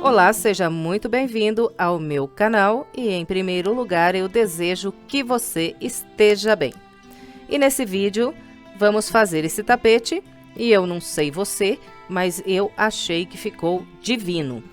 Olá, seja muito bem-vindo ao meu canal e, em primeiro lugar, eu desejo que você esteja bem. E nesse vídeo, vamos fazer esse tapete e eu não sei você, mas eu achei que ficou divino.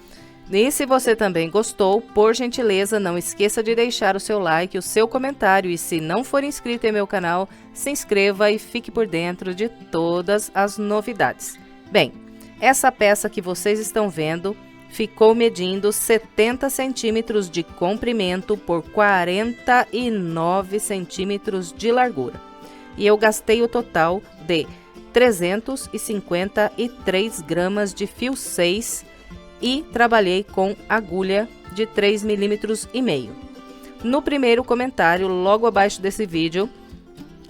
E se você também gostou, por gentileza, não esqueça de deixar o seu like, o seu comentário e se não for inscrito em meu canal, se inscreva e fique por dentro de todas as novidades. Bem, essa peça que vocês estão vendo ficou medindo 70 centímetros de comprimento por 49 centímetros de largura. E eu gastei o total de 353 gramas de fio 6 e trabalhei com agulha de 3,5 milímetros. No primeiro comentário, logo abaixo desse vídeo,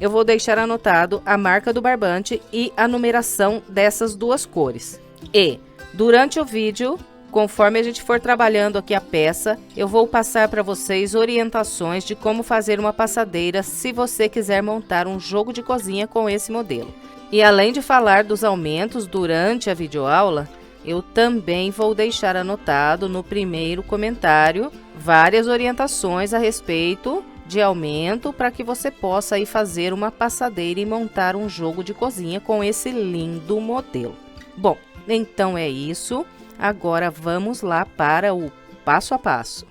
eu vou deixar anotado a marca do barbante e a numeração dessas duas cores. E durante o vídeo, conforme a gente for trabalhando aqui a peça, eu vou passar para vocês orientações de como fazer uma passadeira se você quiser montar um jogo de cozinha com esse modelo. E além de falar dos aumentos durante a videoaula, eu também vou deixar anotado no primeiro comentário várias orientações a respeito de aumento para que você possa aí fazer uma passadeira e montar um jogo de cozinha com esse lindo modelo. Bom, então é isso. Agora vamos lá para o passo a passo.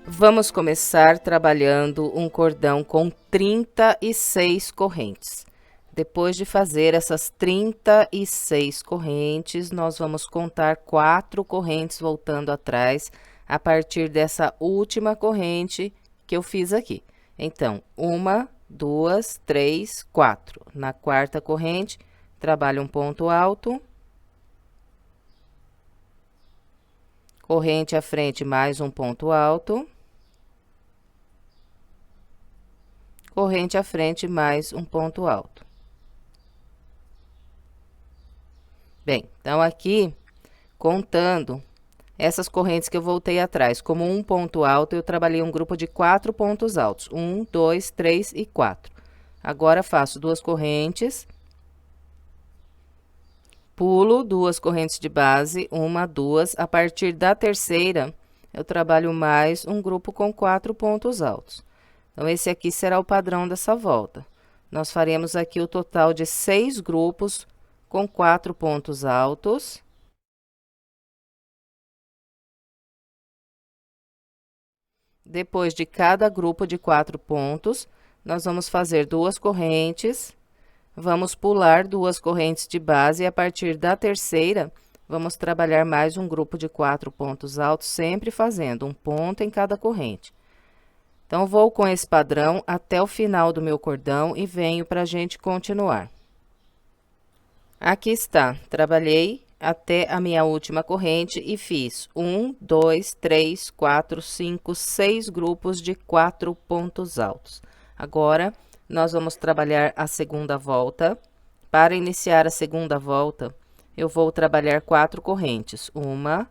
Vamos começar trabalhando um cordão com 36 correntes. Depois de fazer essas 36 correntes, nós vamos contar 4 correntes voltando atrás a partir dessa última corrente que eu fiz aqui. Então, 1, 2, 3, 4. Na quarta corrente, trabalho um ponto alto. Corrente à frente, mais um ponto alto. Corrente à frente, mais um ponto alto. Bem, então aqui, contando essas correntes que eu voltei atrás, como um ponto alto, eu trabalhei um grupo de 4 pontos altos. 1, 2, 3 e 4. Agora, faço 2 correntes. Pulo 2 correntes de base, 1, 2. A partir da terceira, eu trabalho mais um grupo com 4 pontos altos. Então, esse aqui será o padrão dessa volta. Nós faremos aqui o total de 6 grupos com 4 pontos altos. Depois de cada grupo de 4 pontos, nós vamos fazer 2 correntes, vamos pular 2 correntes de base e a partir da terceira, vamos trabalhar mais um grupo de 4 pontos altos, sempre fazendo um ponto em cada corrente. Então, vou com esse padrão até o final do meu cordão e venho para a gente continuar. Aqui está, trabalhei até a minha última corrente e fiz 1, 2, 3, 4, 5, 6 grupos de 4 pontos altos. Agora, nós vamos trabalhar a segunda volta. Para iniciar a segunda volta, eu vou trabalhar 4 correntes. 1,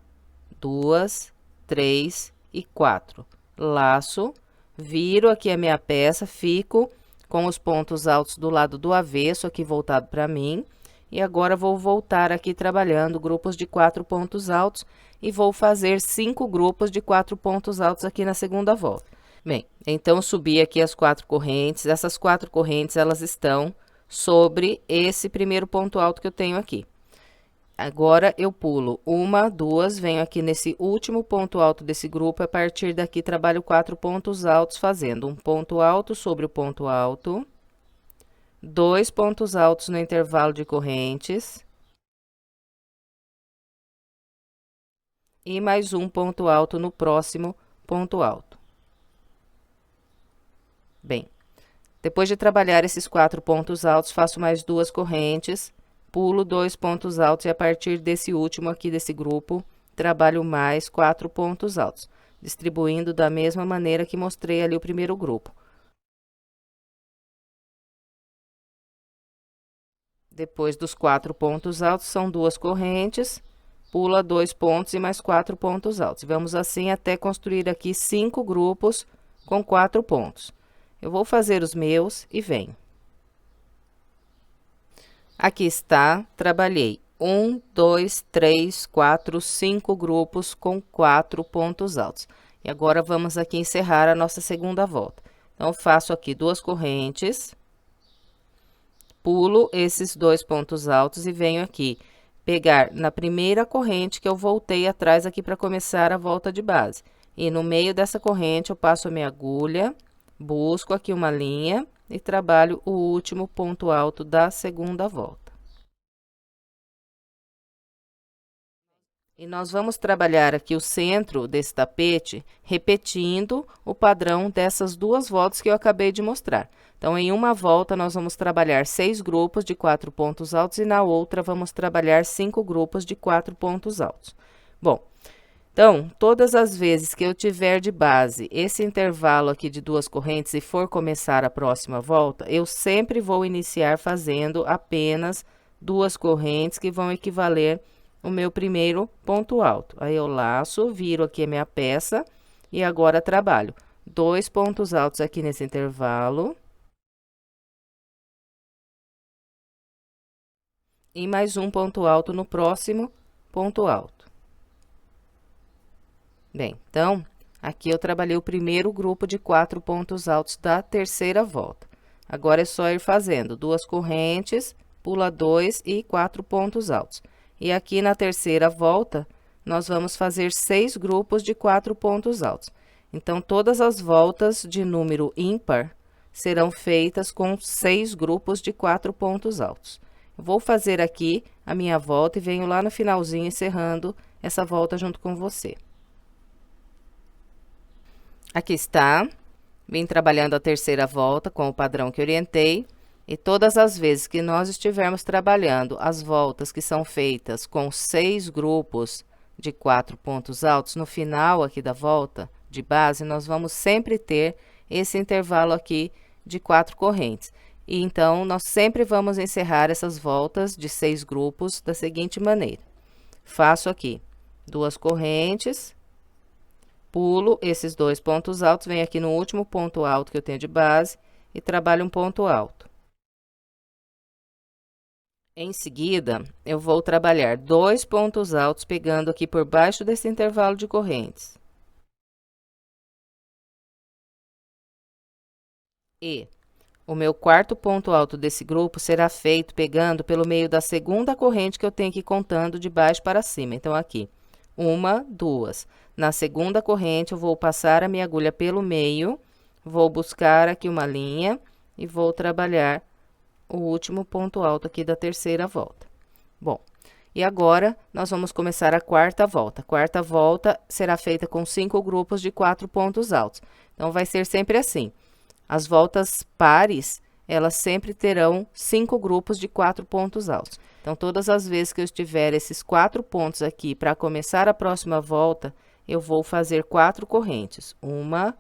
2, 3 e 4. Laço, viro aqui a minha peça, fico com os pontos altos do lado do avesso, aqui voltado para mim. E agora, vou voltar aqui trabalhando grupos de 4 pontos altos e vou fazer 5 grupos de 4 pontos altos aqui na segunda volta. Bem, então, subi aqui as 4 correntes. Essas 4 correntes, elas estão sobre esse primeiro ponto alto que eu tenho aqui. Agora, eu pulo 1, 2, venho aqui nesse último ponto alto desse grupo. A partir daqui, trabalho 4 pontos altos, fazendo um ponto alto sobre o ponto alto. 2 pontos altos no intervalo de correntes. E mais um ponto alto no próximo ponto alto. Bem, depois de trabalhar esses 4 pontos altos, faço mais 2 correntes, pulo 2 pontos altos e a partir desse último aqui desse grupo, trabalho mais 4 pontos altos, distribuindo da mesma maneira que mostrei ali o primeiro grupo. Depois dos 4 pontos altos, são 2 correntes, pula 2 pontos e mais 4 pontos altos. Vamos assim até construir aqui 5 grupos com 4 pontos. Eu vou fazer os meus e venho. Aqui está, trabalhei 1, 2, 3, 4, 5 grupos com 4 pontos altos. E agora, vamos aqui encerrar a nossa segunda volta. Então, faço aqui 2 correntes, pulo esses 2 pontos altos e venho aqui pegar na primeira corrente que eu voltei atrás aqui para começar a volta de base. E no meio dessa corrente, eu passo a minha agulha, busco aqui uma linha e trabalho o último ponto alto da segunda volta. E nós vamos trabalhar aqui o centro desse tapete, repetindo o padrão dessas 2 voltas que eu acabei de mostrar. Então, em uma volta, nós vamos trabalhar 6 grupos de 4 pontos altos e na outra, vamos trabalhar 5 grupos de 4 pontos altos. Bom, então, todas as vezes que eu tiver de base esse intervalo aqui de 2 correntes e for começar a próxima volta, eu sempre vou iniciar fazendo apenas 2 correntes que vão equivaler o meu primeiro ponto alto. Aí, eu laço, viro aqui a minha peça e agora trabalho 2 pontos altos aqui nesse intervalo. E mais um ponto alto no próximo ponto alto. Bem, então, aqui eu trabalhei o primeiro grupo de 4 pontos altos da terceira volta. Agora, é só ir fazendo 2 correntes, pula 2 e 4 pontos altos. E aqui na terceira volta, nós vamos fazer 6 grupos de 4 pontos altos. Então, todas as voltas de número ímpar serão feitas com 6 grupos de 4 pontos altos. Eu vou fazer aqui a minha volta e venho lá no finalzinho encerrando essa volta junto com você. Aqui está, vim trabalhando a terceira volta com o padrão que orientei. E todas as vezes que nós estivermos trabalhando as voltas que são feitas com 6 grupos de 4 pontos altos, no final aqui da volta de base, nós vamos sempre ter esse intervalo aqui de 4 correntes. E então, nós sempre vamos encerrar essas voltas de 6 grupos da seguinte maneira. Faço aqui 2 correntes, pulo esses 2 pontos altos, venho aqui no último ponto alto que eu tenho de base e trabalho um ponto alto. Em seguida, eu vou trabalhar 2 pontos altos, pegando aqui por baixo desse intervalo de correntes. E o meu quarto ponto alto desse grupo será feito pegando pelo meio da segunda corrente que eu tenho aqui contando de baixo para cima. Então, aqui, 1, 2. Na segunda corrente, eu vou passar a minha agulha pelo meio, vou buscar aqui uma linha e vou trabalhar o último ponto alto aqui da terceira volta. Bom, e agora, nós vamos começar a quarta volta. A quarta volta será feita com 5 grupos de 4 pontos altos. Então, vai ser sempre assim. As voltas pares, elas sempre terão 5 grupos de 4 pontos altos. Então, todas as vezes que eu estiver esses 4 pontos aqui para começar a próxima volta, eu vou fazer 4 correntes. 1,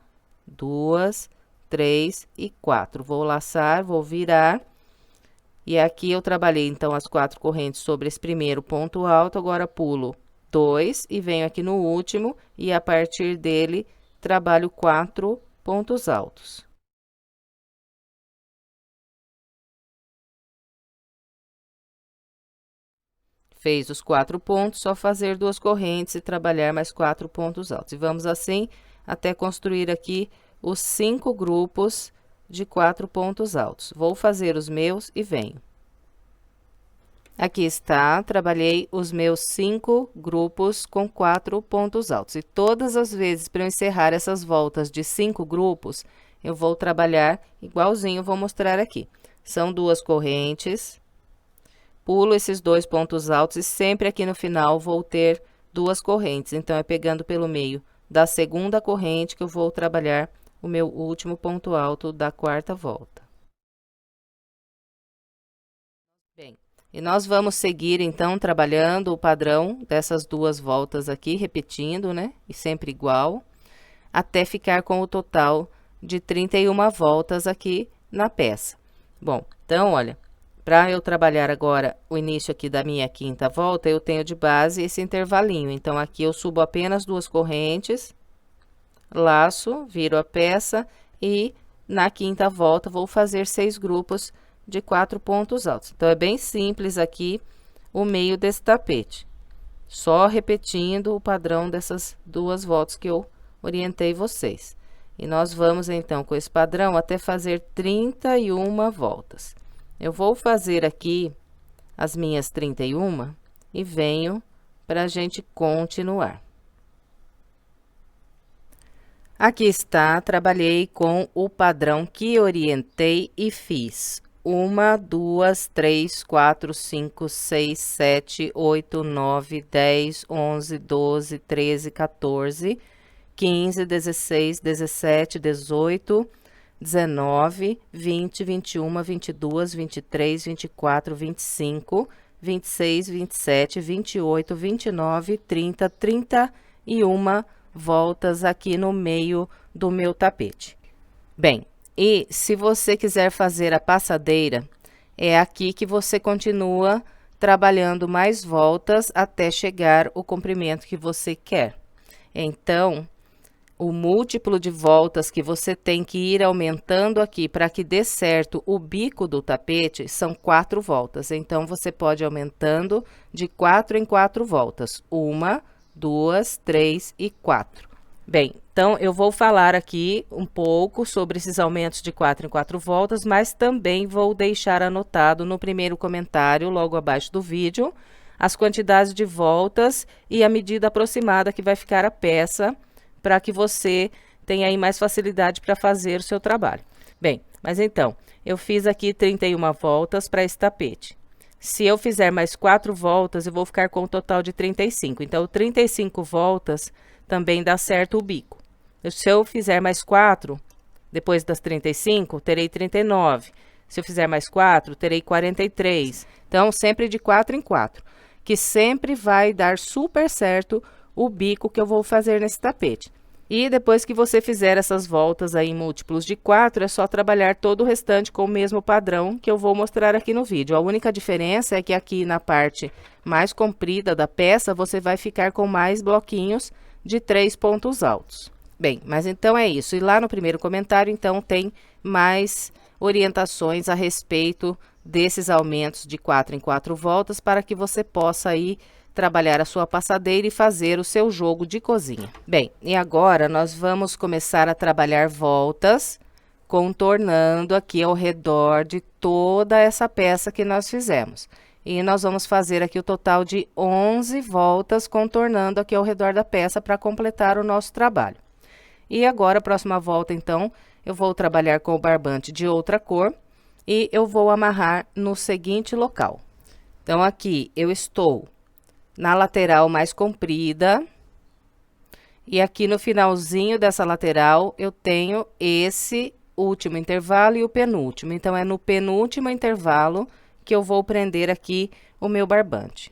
2, 3 e 4. Vou laçar, vou virar. E aqui eu trabalhei, então, as 4 correntes sobre esse primeiro ponto alto. Agora, pulo 2 e venho aqui no último. E a partir dele, trabalho 4 pontos altos. Fez os 4 pontos, só fazer 2 correntes e trabalhar mais 4 pontos altos. E vamos assim até construir aqui os 5 grupos de 4 pontos altos. Vou fazer os meus e venho. Aqui está, trabalhei os meus 5 grupos com 4 pontos altos. E todas as vezes para eu encerrar essas voltas de 5 grupos, eu vou trabalhar igualzinho, vou mostrar aqui. São 2 correntes. Pulo esses 2 pontos altos e sempre aqui no final vou ter 2 correntes. Então, é pegando pelo meio da segunda corrente que eu vou trabalhar o meu último ponto alto da quarta volta. Bem, e nós vamos seguir, então, trabalhando o padrão dessas 2 voltas aqui, repetindo, né? E sempre igual, até ficar com o total de 31 voltas aqui na peça. Bom, então, olha... Para eu trabalhar agora o início aqui da minha quinta volta, eu tenho de base esse intervalinho. Então, aqui eu subo apenas 2 correntes, laço, viro a peça e na quinta volta vou fazer 6 grupos de 4 pontos altos. Então, é bem simples aqui o meio desse tapete. Só repetindo o padrão dessas duas voltas que eu orientei vocês. E nós vamos, então, com esse padrão até fazer 31 voltas. Eu vou fazer aqui as minhas 31 e venho para a gente continuar. Aqui está, trabalhei com o padrão que orientei e fiz 1, 2, 3, 4, 5, 6, 7, 8, 9, 10, 11, 12, 13, 14, 15, 16, 17, 18, 19, 20, 21, 22, 23, 24, 25, 26, 27, 28, 29, 30, 31 voltas aqui no meio do meu tapete. Bem, e se você quiser fazer a passadeira, é aqui que você continua trabalhando mais voltas até chegar o comprimento que você quer. Então, o múltiplo de voltas que você tem que ir aumentando aqui para que dê certo o bico do tapete são 4 voltas. Então, você pode ir aumentando de 4 em 4 voltas. 1, 2, 3 e 4. Bem, então, eu vou falar aqui um pouco sobre esses aumentos de 4 em 4 voltas, mas também vou deixar anotado no primeiro comentário, logo abaixo do vídeo, as quantidades de voltas e a medida aproximada que vai ficar a peça, para que você tenha aí mais facilidade para fazer o seu trabalho. Bem, mas então, eu fiz aqui 31 voltas para esse tapete. Se eu fizer mais 4 voltas, eu vou ficar com um total de 35. Então, 35 voltas também dá certo o bico. Se eu fizer mais 4, depois das 35, terei 39. Se eu fizer mais 4, terei 43. Então, sempre de 4 em 4, que sempre vai dar super certo o bico que eu vou fazer nesse tapete. E depois que você fizer essas voltas aí em múltiplos de 4, é só trabalhar todo o restante com o mesmo padrão que eu vou mostrar aqui no vídeo. A única diferença é que aqui na parte mais comprida da peça, você vai ficar com mais bloquinhos de 3 pontos altos. Bem, mas então é isso. E lá no primeiro comentário, então, tem mais orientações a respeito desses aumentos de 4 em 4 voltas para que você possa aí trabalhar a sua passadeira e fazer o seu jogo de cozinha. Bem, e agora nós vamos começar a trabalhar voltas, contornando aqui ao redor de toda essa peça que nós fizemos. E nós vamos fazer aqui o total de 11 voltas contornando aqui ao redor da peça para completar o nosso trabalho. E agora, a próxima volta, então, eu vou trabalhar com o barbante de outra cor e eu vou amarrar no seguinte local. Então, aqui eu estou na lateral mais comprida, e aqui no finalzinho dessa lateral, eu tenho esse último intervalo e o penúltimo. Então, é no penúltimo intervalo que eu vou prender aqui o meu barbante.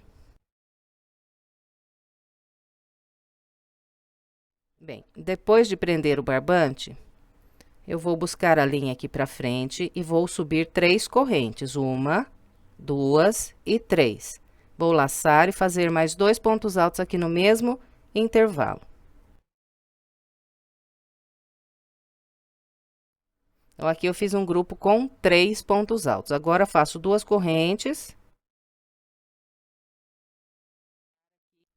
Bem, depois de prender o barbante, eu vou buscar a linha aqui pra frente e vou subir 3 correntes. 1, 2 e 3. Vou laçar e fazer mais 2 pontos altos aqui no mesmo intervalo. Então, aqui eu fiz um grupo com 3 pontos altos. Agora, faço 2 correntes.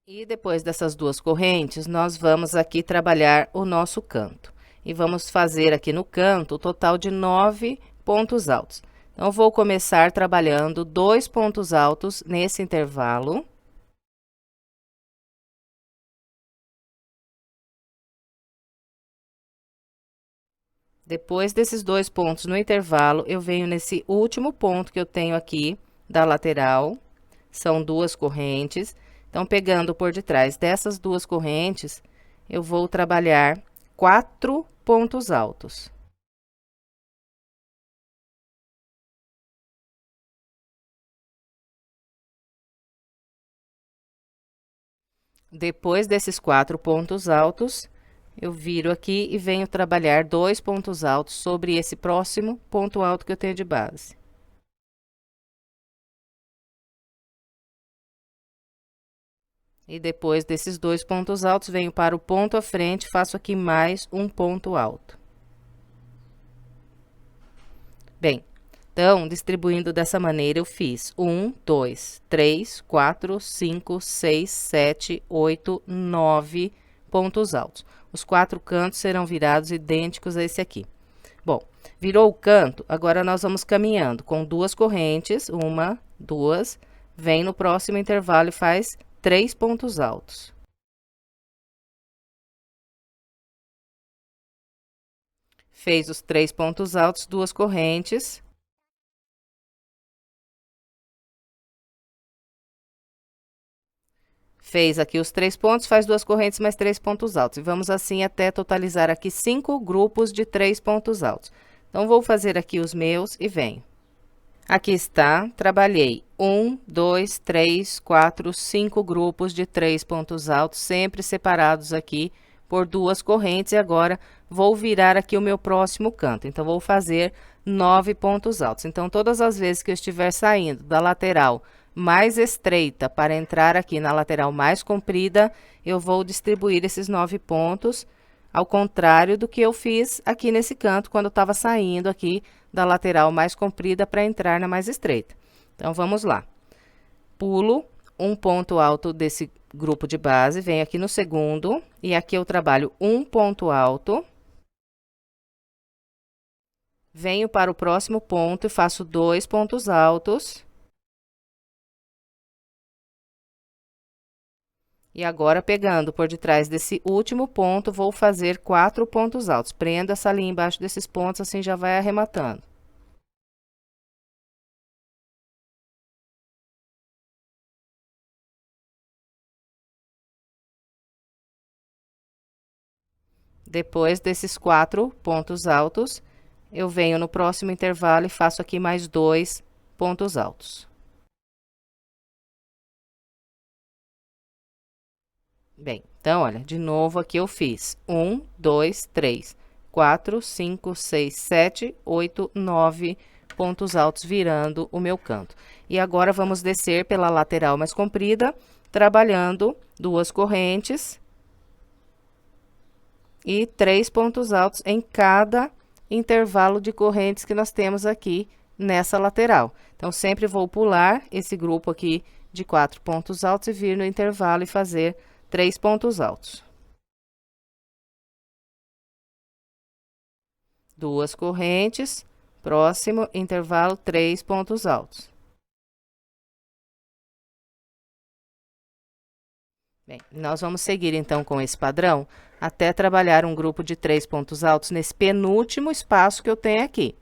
E depois dessas 2 correntes, nós vamos aqui trabalhar o nosso canto. E vamos fazer aqui no canto o total de 9 pontos altos. Então, vou começar trabalhando 2 pontos altos nesse intervalo. Depois desses 2 pontos no intervalo, eu venho nesse último ponto que eu tenho aqui da lateral. São 2 correntes. Então, pegando por detrás dessas 2 correntes, eu vou trabalhar 4 pontos altos. Depois desses 4 pontos altos, eu viro aqui e venho trabalhar 2 pontos altos sobre esse próximo ponto alto que eu tenho de base. E depois desses 2 pontos altos, venho para o ponto à frente, faço aqui mais um ponto alto. Bem, Então, distribuindo dessa maneira, eu fiz 1, 2, 3, 4, 5, 6, 7, 8, 9 pontos altos. Os 4 cantos serão virados idênticos a esse aqui. Bom, virou o canto, agora nós vamos caminhando com 2 correntes, 1, 2, vem no próximo intervalo e faz 3 pontos altos. Fez os 3 pontos altos, 2 correntes. Fez aqui os 3 pontos, faz 2 correntes mais 3 pontos altos. E vamos assim até totalizar aqui 5 grupos de 3 pontos altos. Então, vou fazer aqui os meus e venho. Aqui está, trabalhei 1, 2, 3, 4, 5 grupos de 3 pontos altos, sempre separados aqui por 2 correntes. E agora, vou virar aqui o meu próximo canto. Então, vou fazer 9 pontos altos. Então, todas as vezes que eu estiver saindo da lateral mais estreita para entrar aqui na lateral mais comprida, eu vou distribuir esses 9 pontos, ao contrário do que eu fiz aqui nesse canto, quando eu estava saindo aqui da lateral mais comprida para entrar na mais estreita. Então, vamos lá. Pulo um ponto alto desse grupo de base, venho aqui no segundo, e aqui eu trabalho um ponto alto. Venho para o próximo ponto e faço 2 pontos altos. E agora, pegando por detrás desse último ponto, vou fazer 4 pontos altos. Prendo essa linha embaixo desses pontos, assim já vai arrematando. Depois desses 4 pontos altos, eu venho no próximo intervalo e faço aqui mais 2 pontos altos. Bem, então, olha, de novo aqui eu fiz 1, 2, 3, 4, 5, 6, 7, 8, 9 pontos altos virando o meu canto. E agora, vamos descer pela lateral mais comprida, trabalhando 2 correntes e 3 pontos altos em cada intervalo de correntes que nós temos aqui nessa lateral. Então, sempre vou pular esse grupo aqui de 4 pontos altos e vir no intervalo e fazer 3 pontos altos. 2 correntes, próximo intervalo, 3 pontos altos. Bem, nós vamos seguir então com esse padrão até trabalhar um grupo de 3 pontos altos nesse penúltimo espaço que eu tenho aqui.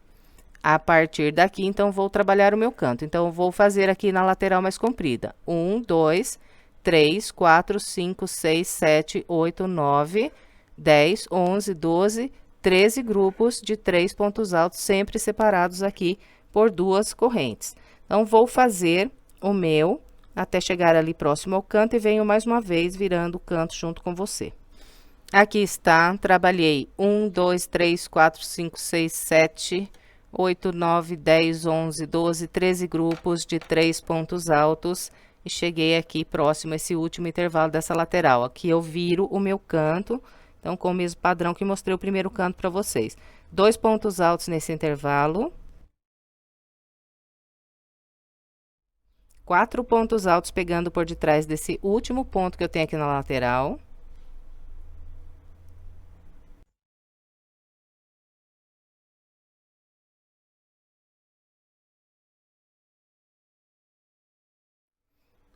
A partir daqui, então, vou trabalhar o meu canto. Então, eu vou fazer aqui na lateral mais comprida. 1, 2, 3, 4, 5, 6, 7, 8, 9, 10, 11, 12, 13 grupos de 3 pontos altos, sempre separados aqui por 2 correntes. Então, vou fazer o meu até chegar ali próximo ao canto e venho mais uma vez virando o canto junto com você. Aqui está, trabalhei 1, 2, 3, 4, 5, 6, 7, 8, 9, 10, 11, 12, 13 grupos de 3 pontos altos. E cheguei aqui próximo a esse último intervalo dessa lateral. Aqui eu viro o meu canto, então, com o mesmo padrão que mostrei o primeiro canto para vocês. 2 pontos altos nesse intervalo. 4 pontos altos pegando por detrás desse último ponto que eu tenho aqui na lateral.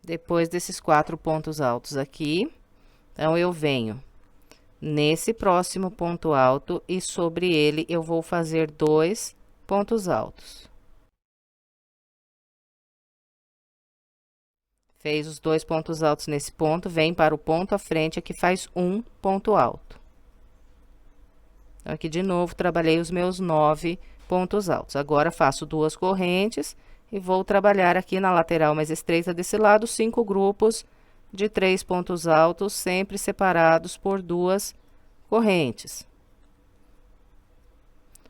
Depois desses 4 pontos altos aqui, então, eu venho nesse próximo ponto alto e sobre ele eu vou fazer 2 pontos altos. Fez os 2 pontos altos nesse ponto, vem para o ponto à frente, aqui faz um ponto alto. Então, aqui de novo, trabalhei os meus 9 pontos altos. Agora, faço 2 correntes e vou trabalhar aqui na lateral mais estreita desse lado, 5 grupos de 3 pontos altos, sempre separados por 2 correntes.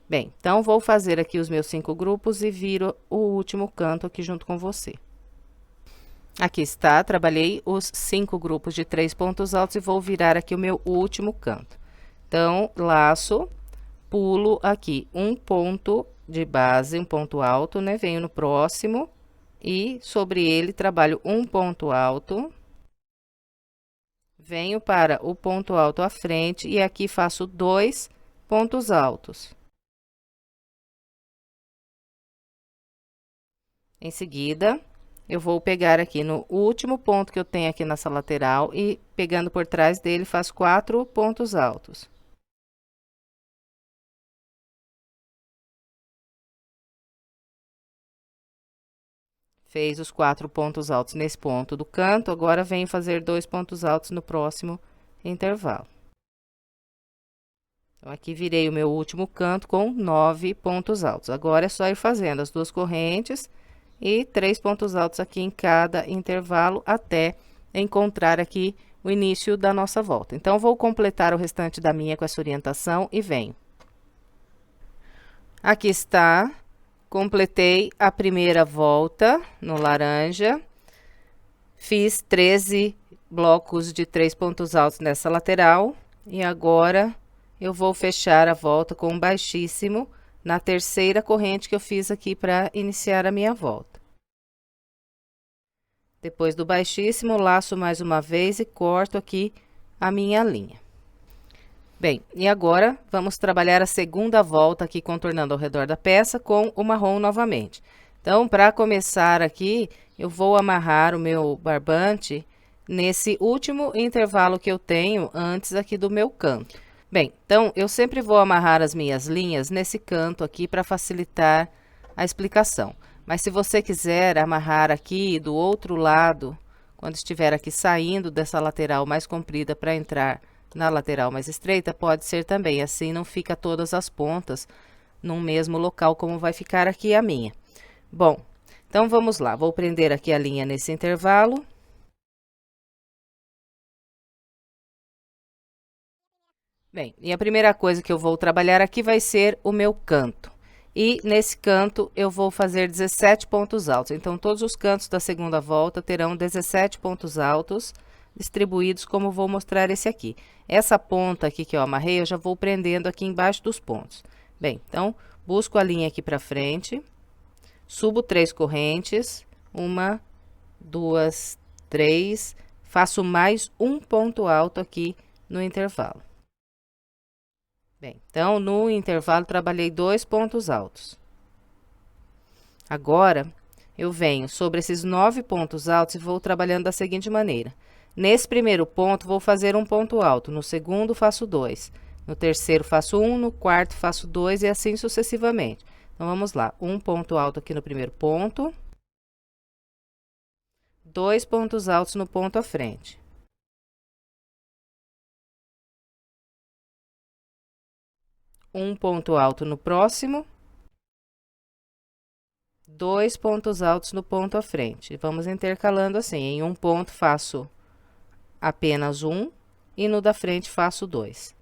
Bem, então, vou fazer aqui os meus 5 grupos e viro o último canto aqui junto com você. Aqui está, trabalhei os 5 grupos de 3 pontos altos e vou virar aqui o meu último canto. Então, laço, pulo aqui um ponto de base, um ponto alto, né? Venho no próximo e sobre ele trabalho um ponto alto. Venho para o ponto alto à frente e aqui faço 2 pontos altos. Em seguida, eu vou pegar aqui no último ponto que eu tenho aqui nessa lateral e pegando por trás dele, faço 4 pontos altos. Fez os 4 pontos altos nesse ponto do canto, agora venho fazer 2 pontos altos no próximo intervalo. Então, aqui virei o meu último canto com 9 pontos altos. Agora é só ir fazendo as 2 correntes e 3 pontos altos aqui em cada intervalo até encontrar aqui o início da nossa volta. Então, vou completar o restante da minha com essa orientação e venho. Aqui está, completei a primeira volta no laranja, fiz 13 blocos de 3 pontos altos nessa lateral e agora eu vou fechar a volta com um baixíssimo na terceira corrente que eu fiz aqui para iniciar a minha volta. Depois do baixíssimo, laço mais uma vez e corto aqui a minha linha. Bem, e agora vamos trabalhar a segunda volta aqui contornando ao redor da peça com o marrom novamente. Então, para começar aqui, eu vou amarrar o meu barbante nesse último intervalo que eu tenho antes aqui do meu canto. Bem, então, eu sempre vou amarrar as minhas linhas nesse canto aqui para facilitar a explicação. Mas se você quiser amarrar aqui do outro lado, quando estiver aqui saindo dessa lateral mais comprida para entrar na lateral mais estreita, pode ser também, assim não fica todas as pontas no mesmo local como vai ficar aqui a minha. Bom, então vamos lá, vou prender aqui a linha nesse intervalo. Bem, e a primeira coisa que eu vou trabalhar aqui vai ser o meu canto. E nesse canto eu vou fazer 17 pontos altos. Então, todos os cantos da segunda volta terão 17 pontos altos, distribuídos como vou mostrar esse aqui. Essa ponta aqui que eu amarrei, eu já vou prendendo aqui embaixo dos pontos. Bem, então, busco a linha aqui pra frente, subo 3 correntes, 1, 2, 3, faço mais um ponto alto aqui no intervalo. Bem, então, no intervalo, trabalhei 2 pontos altos. Agora, eu venho sobre esses 9 pontos altos e vou trabalhando da seguinte maneira. Nesse primeiro ponto, vou fazer um ponto alto. No segundo, faço 2. No terceiro, faço 1. No quarto, faço 2 e assim sucessivamente. Então, vamos lá. Um ponto alto aqui no primeiro ponto. 2 pontos altos no ponto à frente. Um ponto alto no próximo. 2 pontos altos no ponto à frente. Vamos intercalando assim. Em um ponto, faço apenas 1 e no da frente faço 2.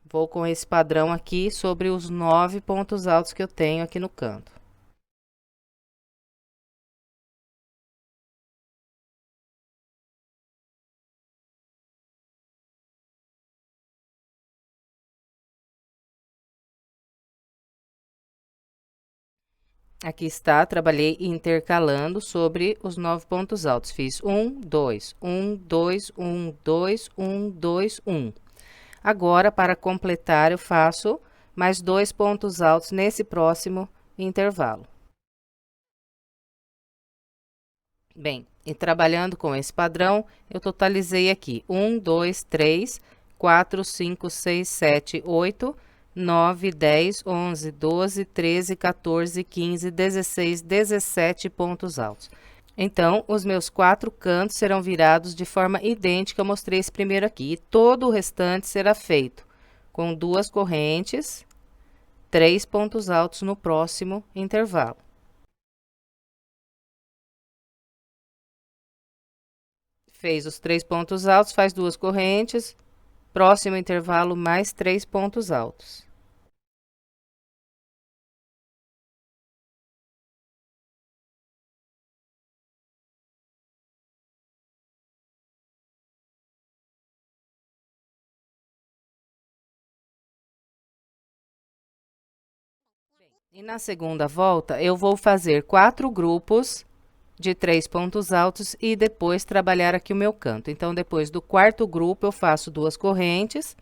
Vou com esse padrão aqui sobre os 9 pontos altos que eu tenho aqui no canto. Aqui está, trabalhei intercalando sobre os 9 pontos altos. Fiz 1, 2, 1, 2, 1, 2, 1, 2, 1. Agora, para completar, eu faço mais 2 pontos altos nesse próximo intervalo. Bem, e trabalhando com esse padrão, eu totalizei aqui 1, 2, 3, 4, 5, 6, 7, 8, 9, 10, 11, 12, 13, 14, 15, 16, 17 pontos altos. Então, os meus 4 cantos serão virados de forma idêntica, eu mostrei esse primeiro aqui. E todo o restante será feito com 2 correntes, 3 pontos altos no próximo intervalo. Fez os 3 pontos altos, faz 2 correntes, próximo intervalo, mais 3 pontos altos. E na segunda volta, eu vou fazer 4 grupos de 3 pontos altos e depois trabalhar aqui o meu canto. Então, depois do quarto grupo, eu faço 2 correntes.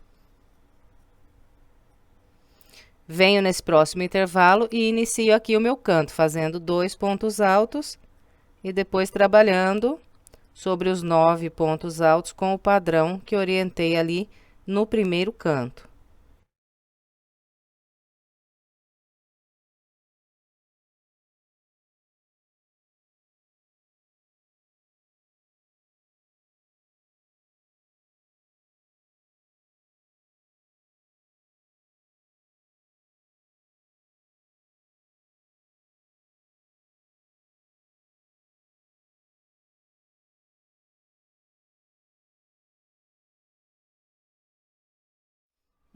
Venho nesse próximo intervalo e inicio aqui o meu canto, fazendo 2 pontos altos e depois trabalhando sobre os 9 pontos altos com o padrão que orientei ali no primeiro canto.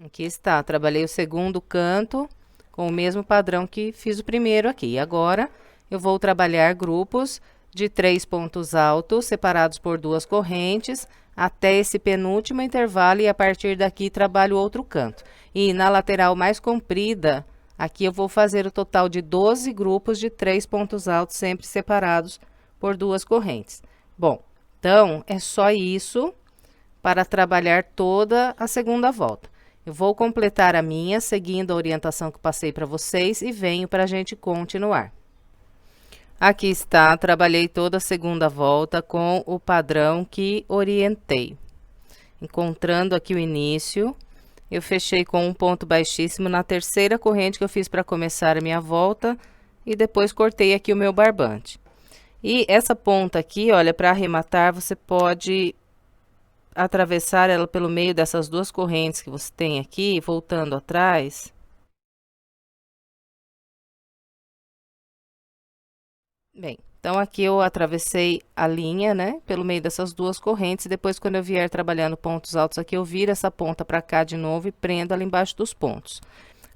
Aqui está, trabalhei o segundo canto com o mesmo padrão que fiz o primeiro aqui. Agora, eu vou trabalhar grupos de 3 pontos altos, separados por 2 correntes, até esse penúltimo intervalo e a partir daqui trabalho outro canto. E na lateral mais comprida, aqui eu vou fazer o total de 12 grupos de 3 pontos altos, sempre separados por 2 correntes. Bom, então, é só isso para trabalhar toda a segunda volta. Eu vou completar a minha, seguindo a orientação que passei para vocês e venho para a gente continuar. Aqui está, trabalhei toda a segunda volta com o padrão que orientei. Encontrando aqui o início, eu fechei com um ponto baixíssimo na terceira corrente que eu fiz para começar a minha volta e depois cortei aqui o meu barbante. E essa ponta aqui, olha, para arrematar, você pode atravessar ela pelo meio dessas 2 correntes que você tem aqui, voltando atrás. Bem, então aqui eu atravessei a linha, né, pelo meio dessas 2 correntes, depois quando eu vier trabalhando pontos altos aqui, eu viro essa ponta para cá de novo e prendo ela embaixo dos pontos.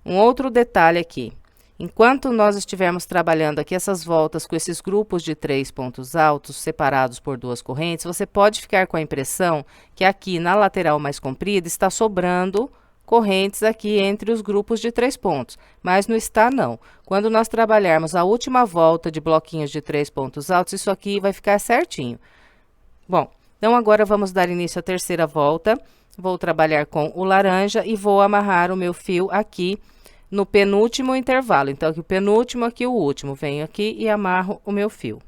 Um outro detalhe aqui, enquanto nós estivermos trabalhando aqui essas voltas com esses grupos de 3 pontos altos, separados por 2 correntes, você pode ficar com a impressão que aqui na lateral mais comprida está sobrando correntes aqui entre os grupos de 3 pontos, mas não está não. Quando nós trabalharmos a última volta de bloquinhos de 3 pontos altos, isso aqui vai ficar certinho. Bom, então agora vamos dar início à terceira volta. Vou trabalhar com o laranja e vou amarrar o meu fio aqui no penúltimo intervalo. Então, aqui o penúltimo, aqui o último. Venho aqui e amarro o meu fio.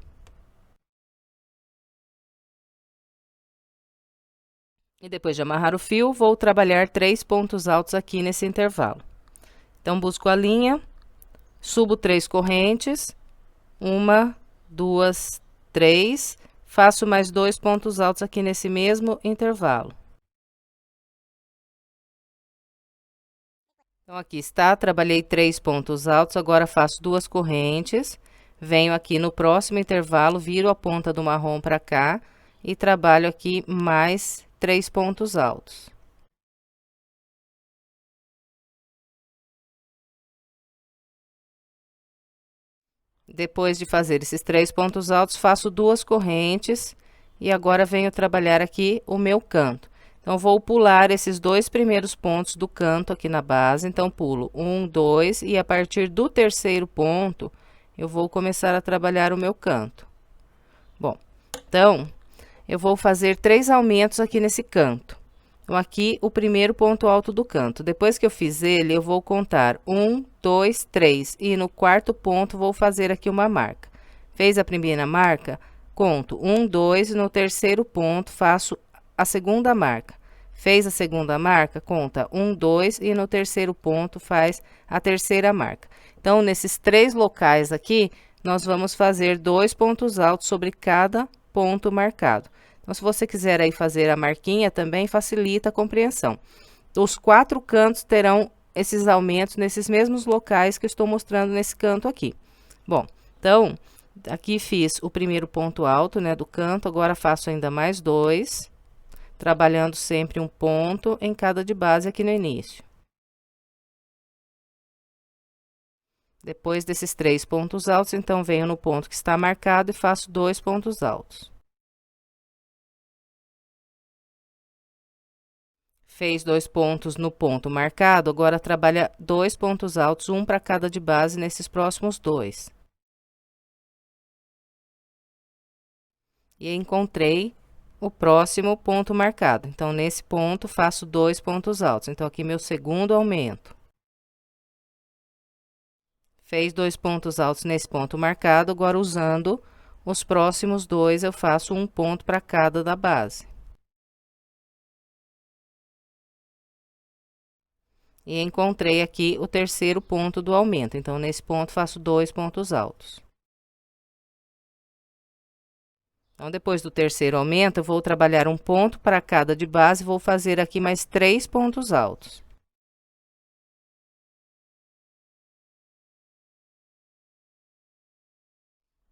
E depois de amarrar o fio, vou trabalhar 3 pontos altos aqui nesse intervalo. Então, busco a linha, subo 3 correntes, 1, 2, 3, faço mais 2 pontos altos aqui nesse mesmo intervalo. Então, aqui está, trabalhei 3 pontos altos, agora faço 2 correntes, venho aqui no próximo intervalo, viro a ponta do marrom para cá e trabalho aqui mais 3 pontos altos. Depois de fazer esses 3 pontos altos, faço 2 correntes e agora venho trabalhar aqui o meu canto. Então, vou pular esses 2 primeiros pontos do canto aqui na base. Então, pulo 1, 2 e a partir do terceiro ponto, eu vou começar a trabalhar o meu canto. Bom, então, eu vou fazer 3 aumentos aqui nesse canto. Então, aqui o primeiro ponto alto do canto. Depois que eu fiz ele, eu vou contar 1, 2, 3 e no quarto ponto vou fazer aqui uma marca. Fez a primeira marca, conto 1, 2 e no terceiro ponto faço a segunda marca. Fez a segunda marca, conta 1, 2 e no terceiro ponto faz a terceira marca. Então, nesses 3 locais aqui, nós vamos fazer 2 pontos altos sobre cada ponto marcado. Então, se você quiser aí fazer a marquinha, também facilita a compreensão. Os 4 cantos terão esses aumentos nesses mesmos locais que eu estou mostrando nesse canto aqui. Bom, então, aqui fiz o primeiro ponto alto, né, do canto, agora faço ainda mais 2, trabalhando sempre um ponto em cada de base aqui no início. Depois desses 3 pontos altos, então, venho no ponto que está marcado e faço 2 pontos altos. Fez 2 pontos no ponto marcado, agora trabalha 2 pontos altos, um para cada de base nesses próximos 2. E encontrei o próximo ponto marcado. Então, nesse ponto, faço 2 pontos altos. Então, aqui meu segundo aumento. Fez 2 pontos altos nesse ponto marcado, agora usando os próximos 2, eu faço um ponto para cada da base. E encontrei aqui o terceiro ponto do aumento. Então, nesse ponto, faço 2 pontos altos. Então, depois do terceiro aumento, eu vou trabalhar um ponto para cada de base, vou fazer aqui mais 3 pontos altos.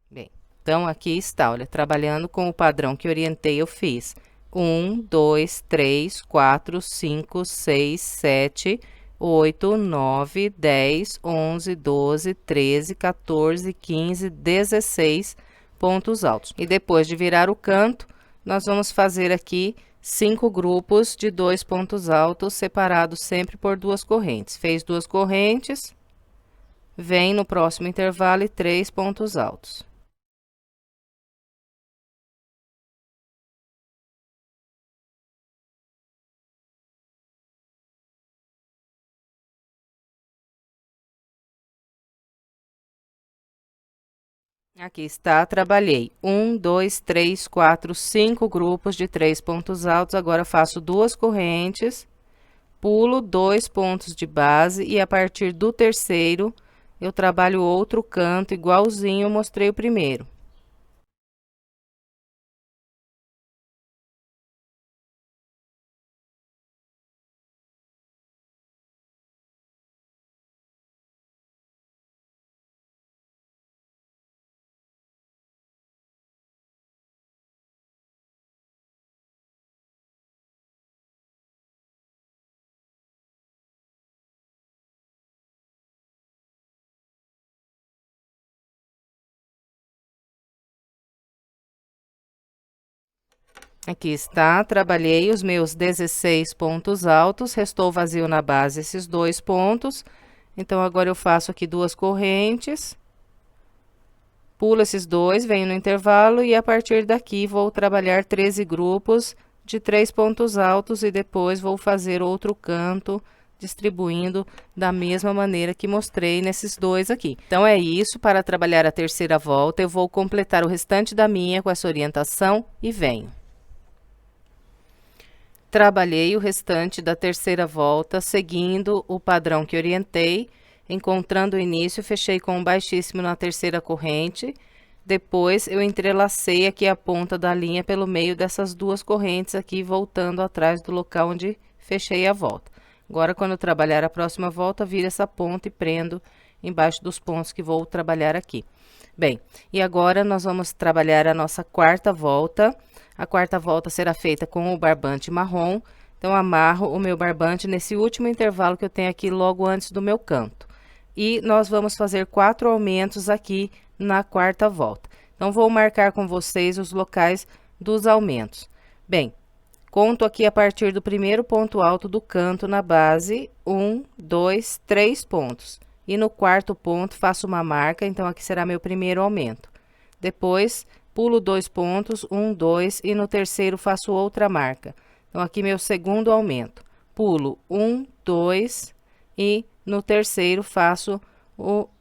Bem, então, aqui está, olha, trabalhando com o padrão que orientei, eu fiz 1, 2, 3, 4, 5, 6, 7, 8, 9, 10, 11, 12, 13, 14, 15, 16 pontos altos. E depois de virar o canto, nós vamos fazer aqui 5 grupos de 2 pontos altos, separados sempre por 2 correntes. Fez 2 correntes, vem no próximo intervalo e 3 pontos altos. Aqui está, trabalhei 1, 2, 3, 4, 5 grupos de 3 pontos altos. Agora, faço 2 correntes, pulo 2 pontos de base e a partir do terceiro, eu trabalho outro canto igualzinho eu mostrei o primeiro. Aqui está, trabalhei os meus 16 pontos altos, restou vazio na base esses 2 pontos. Então, agora eu faço aqui 2 correntes, pulo esses 2, venho no intervalo e a partir daqui vou trabalhar 13 grupos de 3 pontos altos e depois vou fazer outro canto, distribuindo da mesma maneira que mostrei nesses 2 aqui. Então, é isso, para trabalhar a terceira volta, eu vou completar o restante da minha com essa orientação e venho. Trabalhei o restante da terceira volta, seguindo o padrão que orientei, encontrando o início, fechei com um baixíssimo na terceira corrente, depois eu entrelacei aqui a ponta da linha pelo meio dessas 2 correntes aqui, voltando atrás do local onde fechei a volta. Agora, quando eu trabalhar a próxima volta, viro essa ponta e prendo embaixo dos pontos que vou trabalhar aqui. Bem, e agora nós vamos trabalhar a nossa quarta volta. A quarta volta será feita com o barbante marrom. Então, amarro o meu barbante nesse último intervalo que eu tenho aqui logo antes do meu canto. E nós vamos fazer 4 aumentos aqui na quarta volta. Então, vou marcar com vocês os locais dos aumentos. Bem, conto aqui a partir do primeiro ponto alto do canto na base, 1, 2, 3 pontos. E no quarto ponto, faço uma marca, então, aqui será meu primeiro aumento. Depois, pulo 2 pontos, 1, 2, e no terceiro faço outra marca. Então, aqui meu segundo aumento. Pulo 1, 2, e no terceiro faço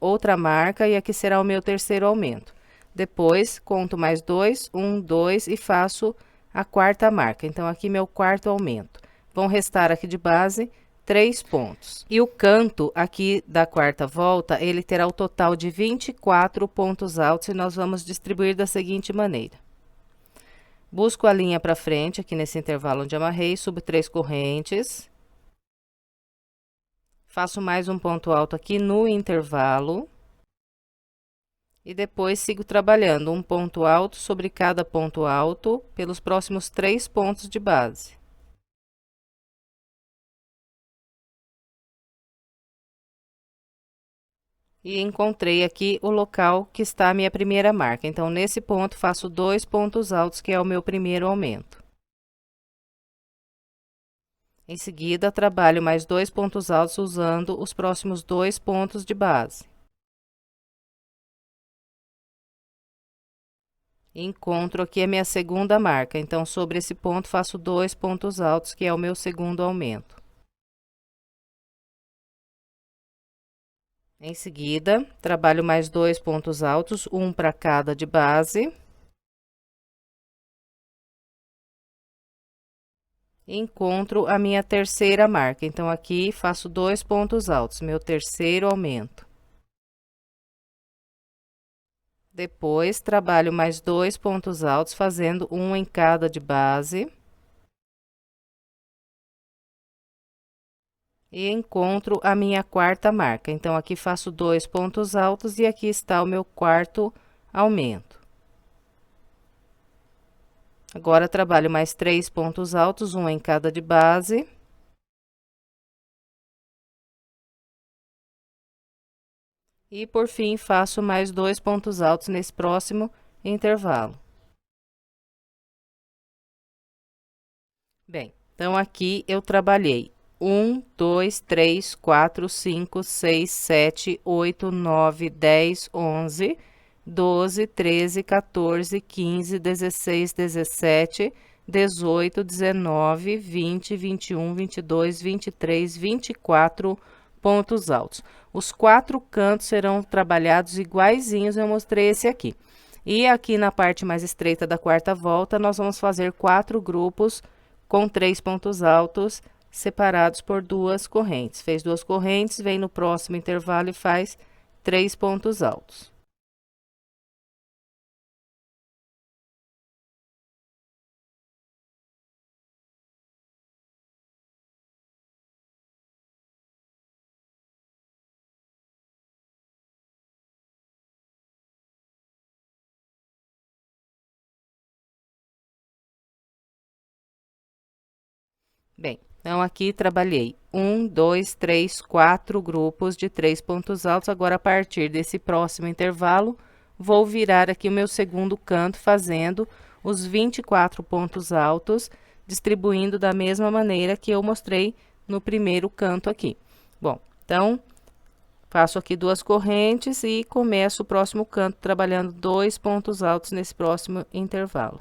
outra marca, e aqui será o meu terceiro aumento. Depois, conto mais 2, 1, 2, e faço a quarta marca. Então, aqui meu quarto aumento. Vão restar aqui de base 3 pontos. E o canto aqui da quarta volta, ele terá o total de 24 pontos altos e nós vamos distribuir da seguinte maneira. Busco a linha para frente, aqui nesse intervalo onde amarrei, subo 3 correntes. Faço mais um ponto alto aqui no intervalo. E depois sigo trabalhando um ponto alto sobre cada ponto alto pelos próximos 3 pontos de base. E encontrei aqui o local que está a minha primeira marca. Então, nesse ponto, faço 2 pontos altos, que é o meu primeiro aumento. Em seguida, trabalho mais 2 pontos altos usando os próximos 2 pontos de base. Encontro aqui a minha segunda marca, então, sobre esse ponto, faço 2 pontos altos, que é o meu segundo aumento. Em seguida, trabalho mais 2 pontos altos, um para cada de base. Encontro a minha terceira marca, então, aqui faço 2 pontos altos, meu terceiro aumento. Depois, trabalho mais 2 pontos altos, fazendo um em cada de base. E encontro a minha quarta marca, então, aqui faço 2 pontos altos e aqui está o meu quarto aumento. Agora, trabalho mais 3 pontos altos, um em cada de base. E, por fim, faço mais 2 pontos altos nesse próximo intervalo. Bem, então, aqui eu trabalhei 1, 2, 3, 4, 5, 6, 7, 8, 9, 10, 11, 12, 13, 14, 15, 16, 17, 18, 19, 20, 21, 22, 23, 24 pontos altos. Os 4 cantos serão trabalhados iguaizinhos, eu mostrei esse aqui. E aqui na parte mais estreita da quarta volta, nós vamos fazer 4 grupos com 3 pontos altos, separados por 2 correntes. Fez 2 correntes, vem no próximo intervalo e faz 3 pontos altos. Bem, então, aqui trabalhei 1, 2, 3, 4 grupos de 3 pontos altos. Agora, a partir desse próximo intervalo, vou virar aqui o meu segundo canto, fazendo os 24 pontos altos, distribuindo da mesma maneira que eu mostrei no primeiro canto aqui. Bom, então, faço aqui 2 correntes e começo o próximo canto trabalhando 2 pontos altos nesse próximo intervalo.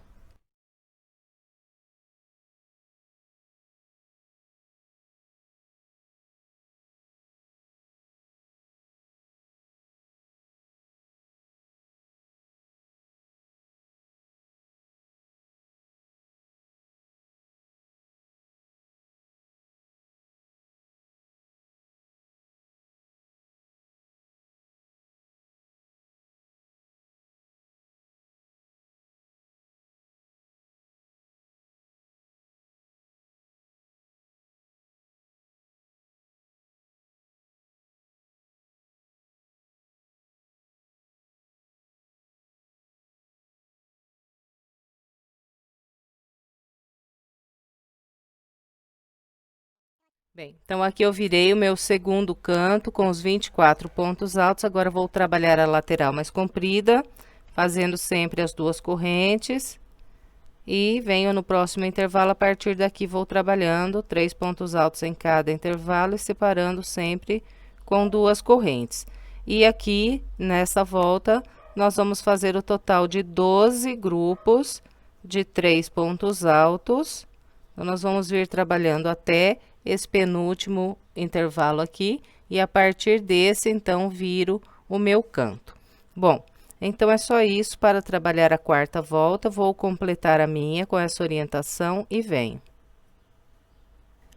Bem, então, aqui eu virei o meu segundo canto com os 24 pontos altos. Agora, vou trabalhar a lateral mais comprida, fazendo sempre as 2 correntes. E venho no próximo intervalo, a partir daqui vou trabalhando 3 pontos altos em cada intervalo e separando sempre com 2 correntes. E aqui, nessa volta, nós vamos fazer o total de 12 grupos de 3 pontos altos. Então, nós vamos vir trabalhando até esse penúltimo intervalo aqui, e a partir desse, então, viro o meu canto. Bom, então, é só isso para trabalhar a quarta volta. Vou completar a minha com essa orientação e venho.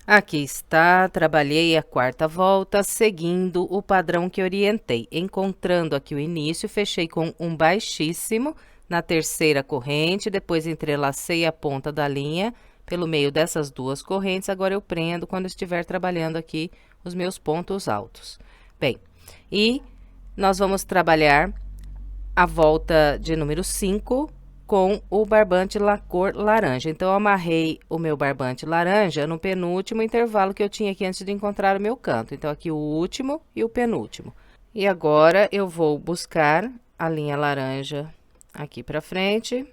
Aqui está, trabalhei a quarta volta, seguindo o padrão que orientei. Encontrando aqui o início, fechei com um baixíssimo na terceira corrente, depois entrelacei a ponta da linha pelo meio dessas 2 correntes. Agora, eu prendo quando estiver trabalhando aqui os meus pontos altos. Bem, e nós vamos trabalhar a volta de número 5 com o barbante cor laranja. Então, eu amarrei o meu barbante laranja no penúltimo intervalo que eu tinha aqui antes de encontrar o meu canto. Então, aqui o último e o penúltimo. E agora, eu vou buscar a linha laranja aqui pra frente.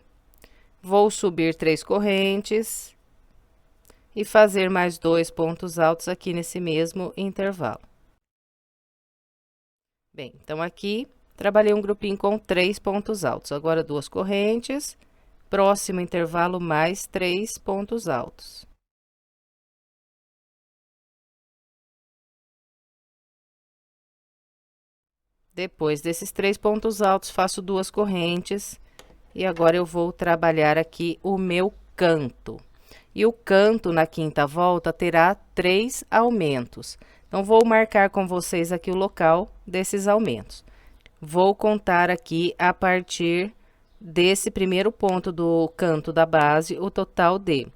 Vou subir 3 correntes. e fazer mais 2 pontos altos aqui nesse mesmo intervalo. Bem, então aqui trabalhei um grupinho com 3 pontos altos. Agora 2 correntes, próximo intervalo mais 3 pontos altos. Depois desses 3 pontos altos, faço 2 correntes e agora eu vou trabalhar aqui o meu canto. E o canto na quinta volta terá 3 aumentos. Então, vou marcar com vocês aqui o local desses aumentos. Vou contar aqui a partir desse primeiro ponto do canto da base, o total de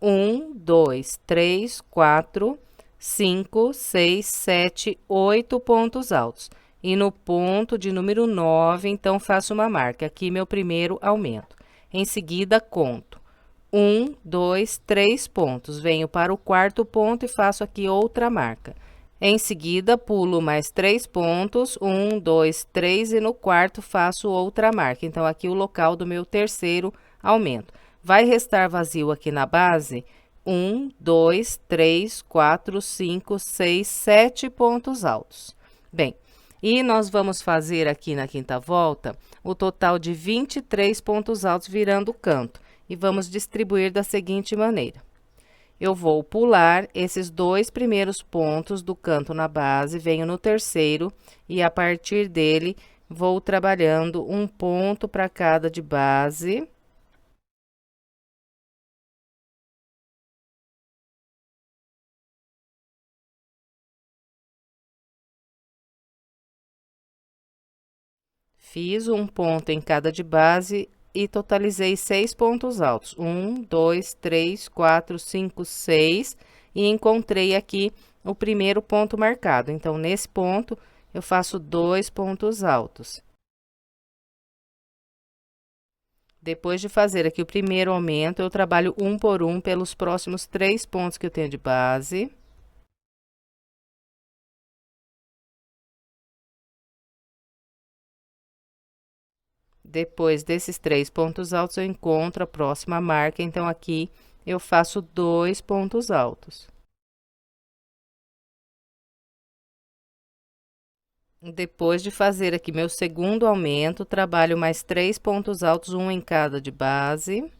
1, 2, 3, 4, 5, 6, 7, 8 pontos altos. E no ponto de número 9, então, faço uma marca. Aqui, meu primeiro aumento. Em seguida, conto. 1, 2, 3 pontos. Venho para o quarto ponto e faço aqui outra marca. Em seguida, pulo mais 3 pontos. 1, 2, 3 e no quarto faço outra marca. Então, aqui o local do meu terceiro aumento. Vai restar vazio aqui na base 1, 2, 3, 4, 5, 6, 7 pontos altos. Bem, e nós vamos fazer aqui na quinta volta o total de 23 pontos altos virando o canto. E vamos distribuir da seguinte maneira. Eu vou pular esses 2 primeiros pontos do canto na base, venho no terceiro e a partir dele vou trabalhando um ponto para cada de base. Fiz um ponto em cada de base e totalizei 6 pontos altos. 1, 2, 3, 4, 5, 6. E encontrei aqui o primeiro ponto marcado. Então, nesse ponto, eu faço 2 pontos altos. Depois de fazer aqui o primeiro aumento, eu trabalho um por um pelos próximos 3 pontos que eu tenho de base. Depois desses 3 pontos altos, eu encontro a próxima marca, então, aqui eu faço 2 pontos altos. Depois de fazer aqui meu segundo aumento, trabalho mais 3 pontos altos, um em cada de base.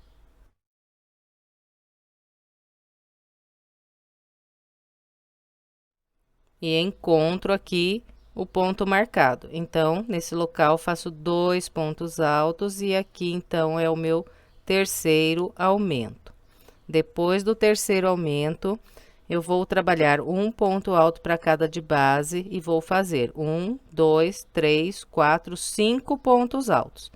E encontro aqui o ponto marcado. Então, nesse local, faço 2 pontos altos e aqui, então, é o meu terceiro aumento. Depois do terceiro aumento, eu vou trabalhar um ponto alto para cada de base e vou fazer 1, 2, 3, 4, 5 pontos altos.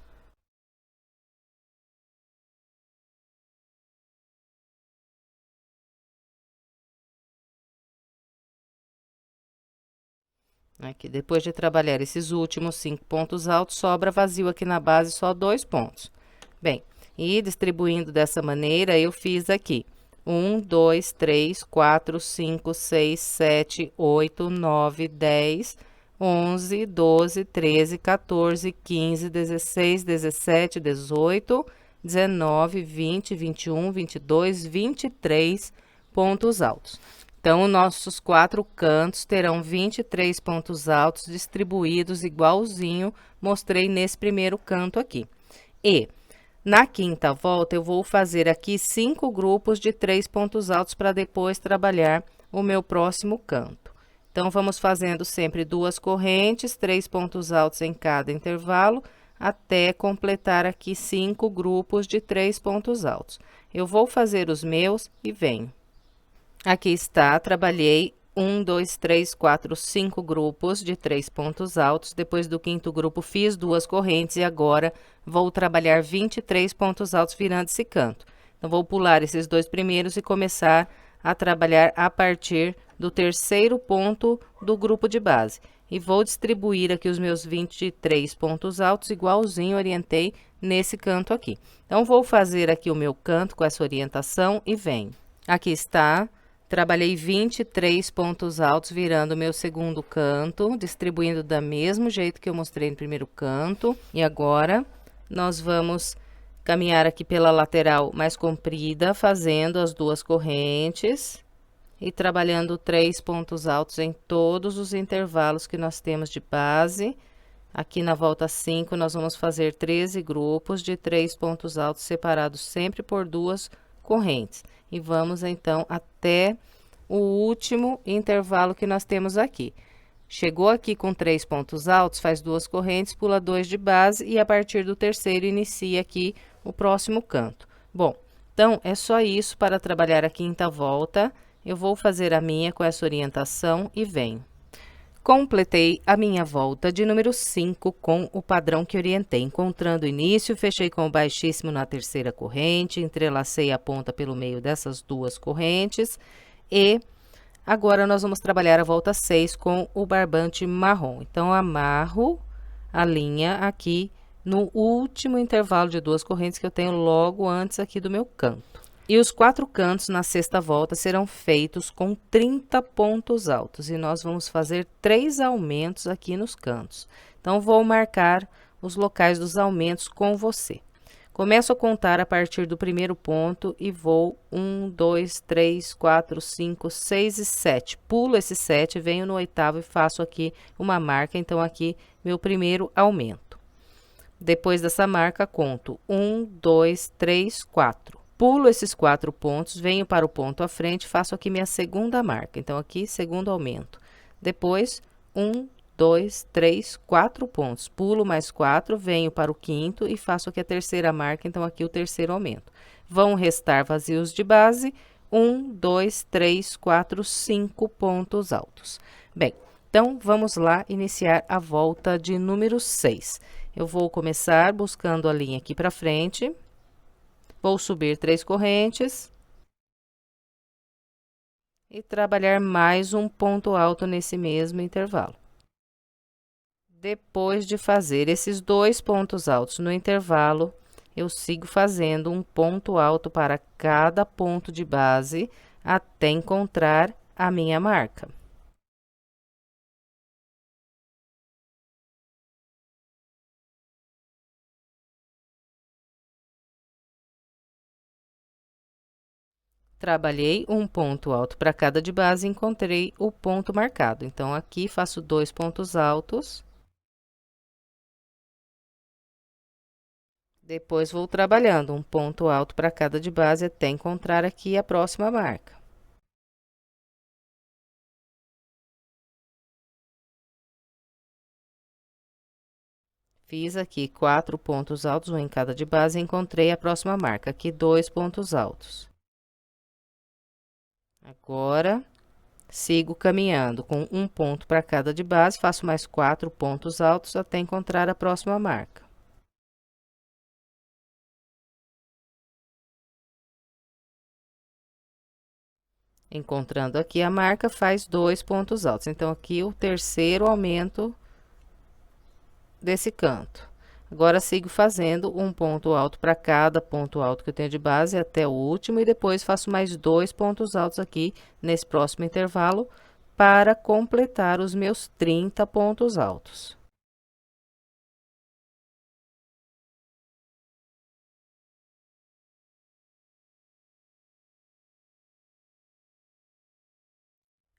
Aqui, depois de trabalhar esses últimos 5 pontos altos, sobra vazio aqui na base só 2 pontos. Bem, e distribuindo dessa maneira, eu fiz aqui 1, 2, 3, 4, 5, 6, 7, 8, 9, 10, 11, 12, 13, 14, 15, 16, 17, 18, 19, 20, 21, 22, 23 pontos altos. Então, nossos 4 cantos terão 23 pontos altos distribuídos igualzinho, mostrei nesse primeiro canto aqui. E na quinta volta, eu vou fazer aqui 5 grupos de 3 pontos altos para depois trabalhar o meu próximo canto. Então, vamos fazendo sempre 2 correntes, 3 pontos altos em cada intervalo, até completar aqui 5 grupos de 3 pontos altos. Eu vou fazer os meus e venho. Aqui está, trabalhei 1, 2, 3, 4, 5 grupos de 3 pontos altos. Depois do quinto grupo, fiz 2 correntes e agora vou trabalhar 23 pontos altos virando esse canto. Então, vou pular esses 2 primeiros e começar a trabalhar a partir do terceiro ponto do grupo de base. E vou distribuir aqui os meus 23 pontos altos, igualzinho orientei nesse canto aqui. Então, vou fazer aqui o meu canto com essa orientação e venho. Aqui está. Trabalhei 23 pontos altos, virando o meu segundo canto, distribuindo da mesmo jeito que eu mostrei no primeiro canto. E agora, nós vamos caminhar aqui pela lateral mais comprida, fazendo as duas correntes e trabalhando 3 pontos altos em todos os intervalos que nós temos de base. Aqui na volta 5, nós vamos fazer 13 grupos de 3 pontos altos separados sempre por duas correntes. E vamos, então, até o último intervalo que nós temos aqui. Chegou aqui com 3 pontos altos, faz duas correntes, pula 2 de base e a partir do terceiro inicia aqui o próximo canto. Bom, então, é só isso para trabalhar a quinta volta. Eu vou fazer a minha com essa orientação e venho. Completei a minha volta de número 5 com o padrão que orientei. Encontrando o início, fechei com o baixíssimo na terceira corrente, entrelacei a ponta pelo meio dessas duas correntes e agora nós vamos trabalhar a volta 6 com o barbante marrom. Então, amarro a linha aqui no último intervalo de duas correntes que eu tenho logo antes aqui do meu canto. E os 4 cantos na sexta volta serão feitos com 30 pontos altos. E nós vamos fazer 3 aumentos aqui nos cantos. Então, vou marcar os locais dos aumentos com você. Começo a contar a partir do primeiro ponto e vou 1, 2, 3, 4, 5, 6 e 7. Pulo esse 7, venho no oitavo e faço aqui uma marca. Então, aqui, meu primeiro aumento. Depois dessa marca, conto 1, 2, 3, 4. Pulo esses 4 pontos, venho para o ponto à frente, faço aqui minha segunda marca. Então, aqui, segundo aumento. Depois, 1, 2, 3, 4 pontos. Pulo mais 4, venho para o quinto e faço aqui a terceira marca. Então, aqui o terceiro aumento. Vão restar vazios de base, 1, 2, 3, 4, 5 pontos altos. Bem, então, vamos lá iniciar a volta de número 6. Eu vou começar buscando a linha aqui para frente. Vou subir 3 correntes e trabalhar mais um ponto alto nesse mesmo intervalo. Depois de fazer esses 2 pontos altos no intervalo, eu sigo fazendo um ponto alto para cada ponto de base até encontrar a minha marca. Trabalhei um ponto alto para cada de base e encontrei o ponto marcado. Então, aqui faço 2 pontos altos. Depois, vou trabalhando um ponto alto para cada de base até encontrar aqui a próxima marca. Fiz aqui 4 pontos altos, um em cada de base, e encontrei a próxima marca. Aqui, 2 pontos altos. Agora, sigo caminhando com um ponto para cada de base, faço mais 4 pontos altos até encontrar a próxima marca. Encontrando aqui a marca, faz 2 pontos altos. Então, aqui o terceiro aumento desse canto. Agora, sigo fazendo um ponto alto para cada ponto alto que eu tenho de base até o último e depois faço mais 2 pontos altos aqui nesse próximo intervalo para completar os meus 30 pontos altos.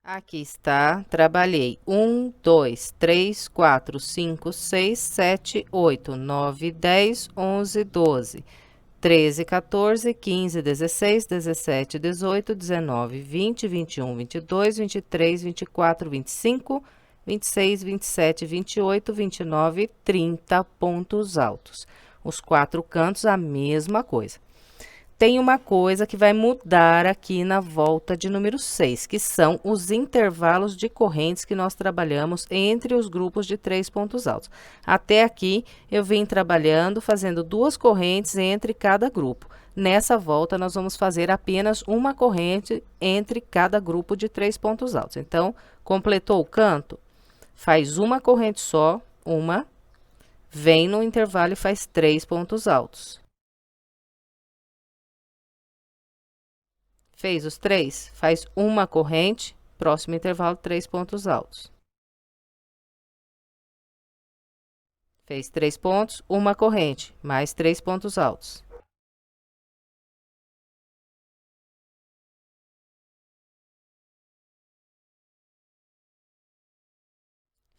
Aqui está, trabalhei 1, 2, 3, 4, 5, 6, 7, 8, 9, 10, 11, 12, 13, 14, 15, 16, 17, 18, 19, 20, 21, 22, 23, 24, 25, 26, 27, 28, 29, 30 pontos altos. Os 4 cantos, a mesma coisa. Tem uma coisa que vai mudar aqui na volta de número 6, que são os intervalos de correntes que nós trabalhamos entre os grupos de 3 pontos altos. Até aqui, eu vim trabalhando, fazendo 2 correntes entre cada grupo. Nessa volta, nós vamos fazer apenas uma corrente entre cada grupo de 3 pontos altos. Então, completou o canto? Faz uma corrente só, uma, vem no intervalo e faz 3 pontos altos. Fez os 3, faz uma corrente, próximo intervalo, 3 pontos altos. Fez 3 pontos, uma corrente, mais 3 pontos altos.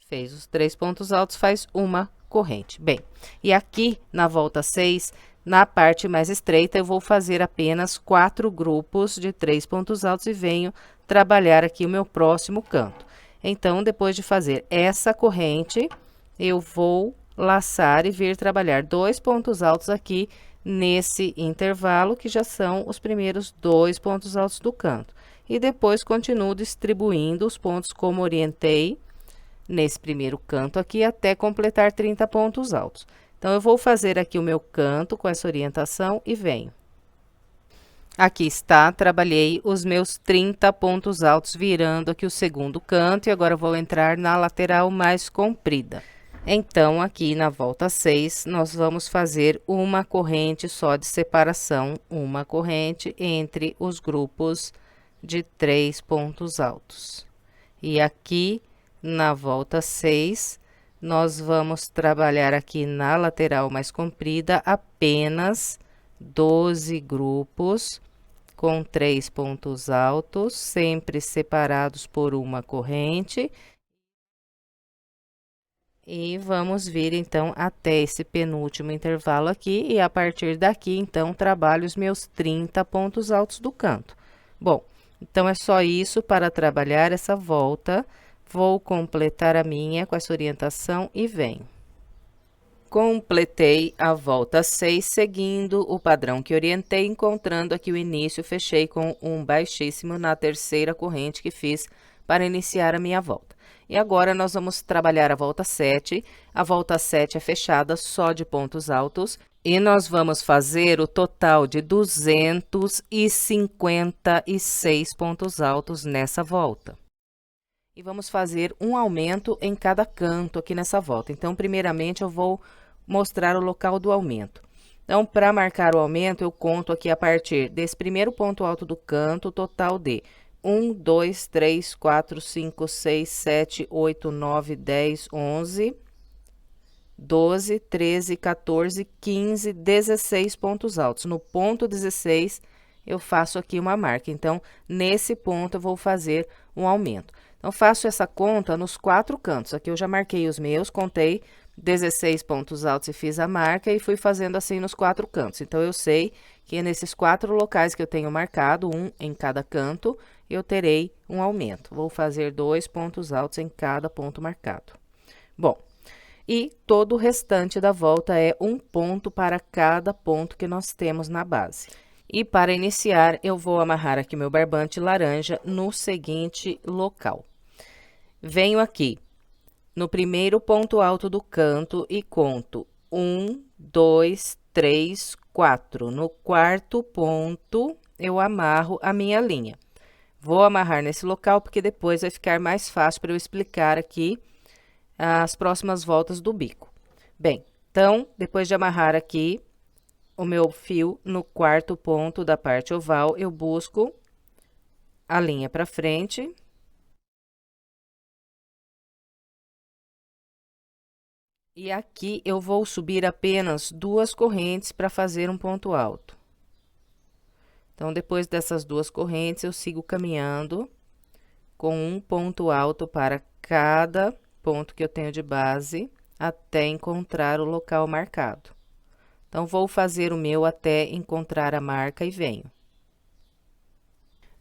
Fez os 3 pontos altos, faz uma corrente. Bem, e aqui na volta 6, na parte mais estreita, eu vou fazer apenas 4 grupos de 3 pontos altos e venho trabalhar aqui o meu próximo canto. Então, depois de fazer essa corrente, eu vou laçar e vir trabalhar 2 pontos altos aqui nesse intervalo, que já são os primeiros 2 pontos altos do canto. E depois continuo distribuindo os pontos como orientei nesse primeiro canto aqui até completar 30 pontos altos. Então, eu vou fazer aqui o meu canto com essa orientação e venho. Aqui está, trabalhei os meus 30 pontos altos, virando aqui o segundo canto, e agora vou entrar na lateral mais comprida. Então, aqui na volta 6, nós vamos fazer uma corrente só de separação, uma corrente entre os grupos de 3 pontos altos. E aqui, na volta 6, nós vamos trabalhar aqui na lateral mais comprida apenas 12 grupos com 3 pontos altos, sempre separados por uma corrente. E vamos vir, então, até esse penúltimo intervalo aqui, e a partir daqui, então, trabalho os meus 30 pontos altos do canto. Bom, então, é só isso para trabalhar essa volta. Vou completar a minha com essa orientação e venho. Completei a volta 6, seguindo o padrão que orientei, encontrando aqui o início, fechei com um baixíssimo na terceira corrente que fiz para iniciar a minha volta. E agora, nós vamos trabalhar a volta 7. A volta 7 é fechada só de pontos altos. E nós vamos fazer o total de 256 pontos altos nessa volta. E vamos fazer um aumento em cada canto aqui nessa volta. Então, primeiramente, eu vou mostrar o local do aumento. Então, para marcar o aumento, eu conto aqui a partir desse primeiro ponto alto do canto, o total de 1, 2, 3, 4, 5, 6, 7, 8, 9, 10, 11, 12, 13, 14, 15, 16 pontos altos. No ponto 16, eu faço aqui uma marca. Então, nesse ponto, eu vou fazer um aumento. Então, faço essa conta nos 4 cantos. Aqui eu já marquei os meus, contei 16 pontos altos e fiz a marca e fui fazendo assim nos 4 cantos. Então, eu sei que nesses 4 locais que eu tenho marcado, um em cada canto, eu terei um aumento. Vou fazer 2 pontos altos em cada ponto marcado. Bom, e todo o restante da volta é um ponto para cada ponto que nós temos na base. E para iniciar, eu vou amarrar aqui meu barbante laranja no seguinte local. Venho aqui no primeiro ponto alto do canto e conto 1, 2, 3, 4. No quarto ponto, eu amarro a minha linha. Vou amarrar nesse local, porque depois vai ficar mais fácil para eu explicar aqui as próximas voltas do bico. Bem, então, depois de amarrar aqui o meu fio no quarto ponto da parte oval, eu busco a linha para frente. E aqui eu vou subir apenas 2 correntes para fazer um ponto alto. Então, depois dessas 2 correntes, eu sigo caminhando com um ponto alto para cada ponto que eu tenho de base, até encontrar o local marcado. Então, vou fazer o meu até encontrar a marca e venho.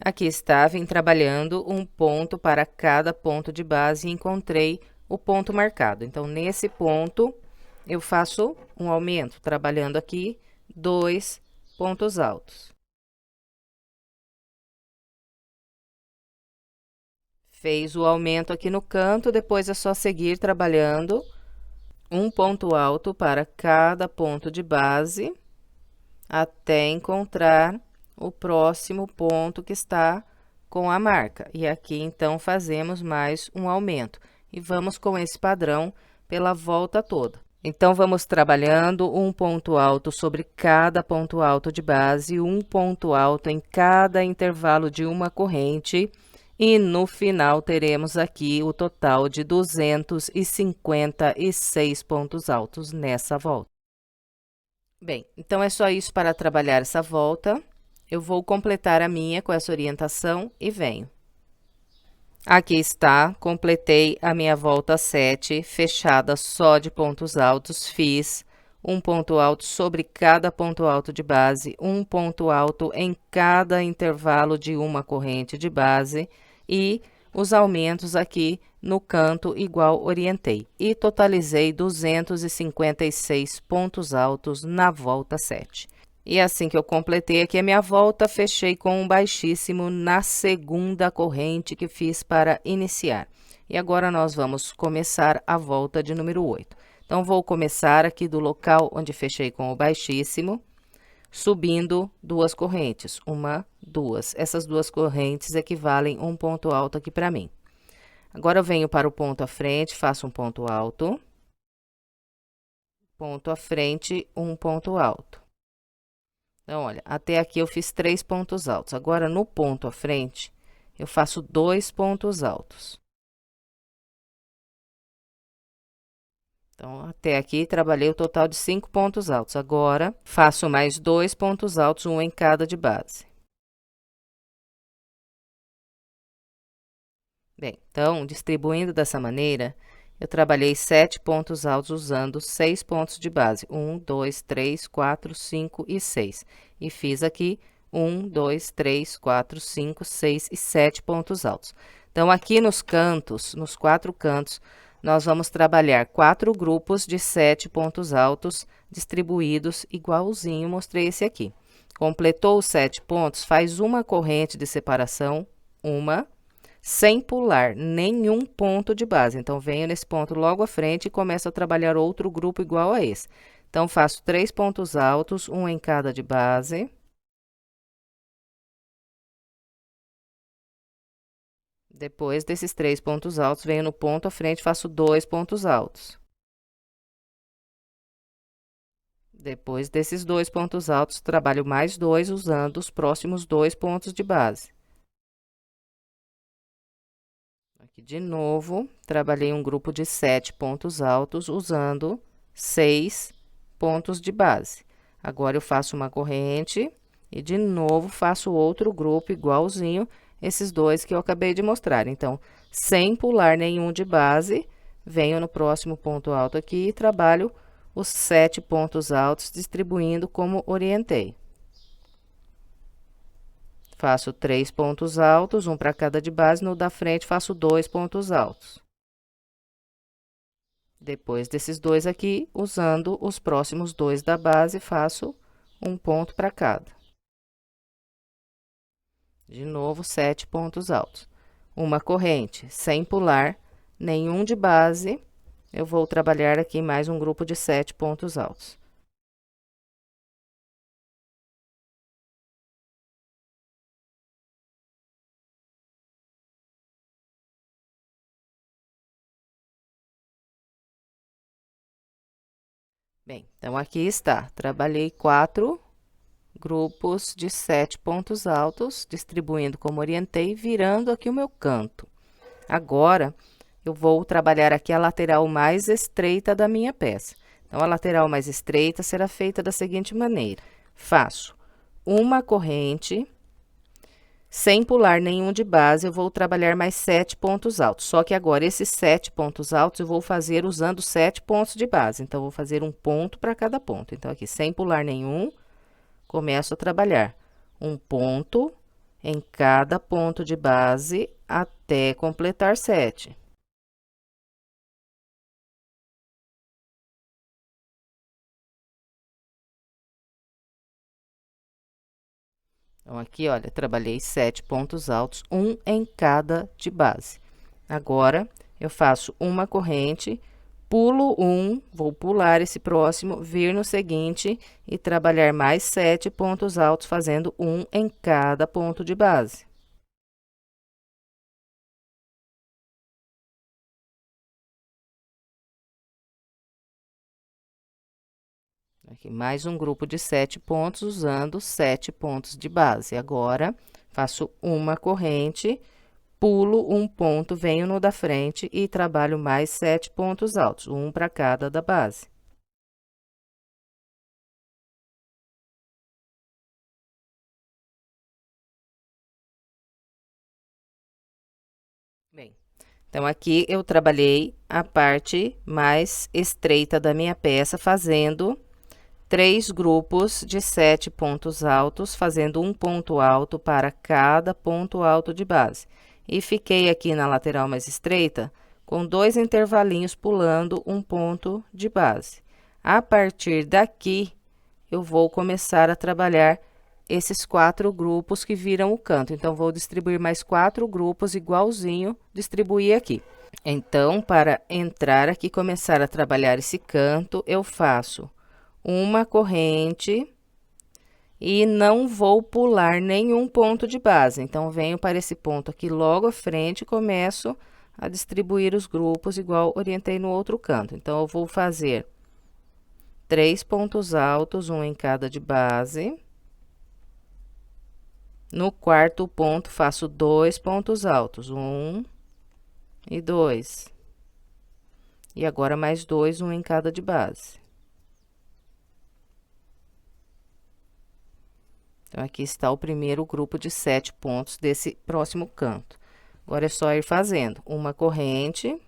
Aqui está, vim trabalhando um ponto para cada ponto de base e encontrei o ponto marcado. Então, nesse ponto, eu faço um aumento, trabalhando aqui 2 pontos altos. Fez o aumento aqui no canto, depois é só seguir trabalhando um ponto alto para cada ponto de base, até encontrar o próximo ponto que está com a marca. E aqui, então, fazemos mais um aumento. E vamos com esse padrão pela volta toda. Então, vamos trabalhando um ponto alto sobre cada ponto alto de base, um ponto alto em cada intervalo de uma corrente. E no final, teremos aqui o total de 256 pontos altos nessa volta. Bem, então é só isso para trabalhar essa volta. Eu vou completar a minha com essa orientação e venho. Aqui está, completei a minha volta 7, fechada só de pontos altos, fiz um ponto alto sobre cada ponto alto de base, um ponto alto em cada intervalo de uma corrente de base e os aumentos aqui no canto igual orientei. E totalizei 256 pontos altos na volta 7. E assim que eu completei aqui a minha volta, fechei com um baixíssimo na segunda corrente que fiz para iniciar. E agora nós vamos começar a volta de número 8. Então, vou começar aqui do local onde fechei com o baixíssimo, subindo duas correntes. Uma, duas. Essas duas correntes equivalem a um ponto alto aqui para mim. Agora, eu venho para o ponto à frente, faço um ponto alto. Ponto à frente, um ponto alto. Então, olha, até aqui eu fiz 3 pontos altos. Agora, no ponto à frente, eu faço 2 pontos altos. Então, até aqui, trabalhei o total de 5 pontos altos. Agora, faço mais 2 pontos altos, um em cada de base. Bem, então, distribuindo dessa maneira, eu trabalhei 7 pontos altos usando 6 pontos de base. 1, 2, 3, 4, 5 e 6. E fiz aqui 1, 2, 3, 4, 5, 6 e 7 pontos altos. Então, aqui nos cantos, nos 4 cantos, nós vamos trabalhar 4 grupos de 7 pontos altos distribuídos igualzinho, mostrei esse aqui. Completou os 7 pontos, faz uma corrente de separação, uma, sem pular nenhum ponto de base. Então, venho nesse ponto logo à frente e começo a trabalhar outro grupo igual a esse. Então, faço 3 pontos altos, um em cada de base. Depois desses 3 pontos altos, venho no ponto à frente, faço 2 pontos altos. Depois desses 2 pontos altos, trabalho mais 2 usando os próximos 2 pontos de base. Aqui de novo, trabalhei um grupo de 7 pontos altos usando 6 pontos de base. Agora, eu faço uma corrente e de novo faço outro grupo igualzinho esses dois que eu acabei de mostrar. Então, sem pular nenhum de base, venho no próximo ponto alto aqui e trabalho os 7 pontos altos, distribuindo como orientei. Faço 3 pontos altos, um para cada de base, no da frente faço 2 pontos altos. Depois desses dois aqui, usando os próximos 2 da base, faço um ponto para cada. De novo, 7 pontos altos. Uma corrente, sem pular nenhum de base, eu vou trabalhar aqui mais um grupo de 7 pontos altos. Bem, então, aqui está. Trabalhei 4 grupos de 7 pontos altos, distribuindo como orientei, virando aqui o meu canto. Agora, eu vou trabalhar aqui a lateral mais estreita da minha peça. Então, a lateral mais estreita será feita da seguinte maneira: faço uma corrente, sem pular nenhum de base, eu vou trabalhar mais 7 pontos altos. Só que agora, esses 7 pontos altos, eu vou fazer usando 7 pontos de base. Então, vou fazer um ponto para cada ponto. Então, aqui, sem pular nenhum, começo a trabalhar um ponto em cada ponto de base até completar 7. Então, aqui, olha, trabalhei 7 pontos altos, um em cada de base. Agora, eu faço uma corrente, pulo um, vou pular esse próximo, vir no seguinte e trabalhar mais 7 pontos altos, fazendo um em cada ponto de base. Aqui, mais um grupo de 7 pontos, usando 7 pontos de base. Agora, faço uma corrente, pulo um ponto, venho no da frente e trabalho mais 7 pontos altos, um para cada da base. Bem, então aqui eu trabalhei a parte mais estreita da minha peça, fazendo 3 grupos de 7 pontos altos, fazendo um ponto alto para cada ponto alto de base. E fiquei aqui na lateral mais estreita, com 2 intervalinhos pulando um ponto de base. A partir daqui, eu vou começar a trabalhar esses 4 grupos que viram o canto. Então, vou distribuir mais 4 grupos igualzinho, distribuir aqui. Então, para entrar aqui, começar a trabalhar esse canto, eu faço uma corrente e não vou pular nenhum ponto de base. Então, venho para esse ponto aqui logo à frente e começo a distribuir os grupos igual orientei no outro canto. Então, eu vou fazer 3 pontos altos, um em cada de base. No quarto ponto, faço 2 pontos altos, 1 e 2. E agora, mais 2, um em cada de base. Então, aqui está o primeiro grupo de 7 pontos desse próximo canto. Agora, é só ir fazendo uma corrente,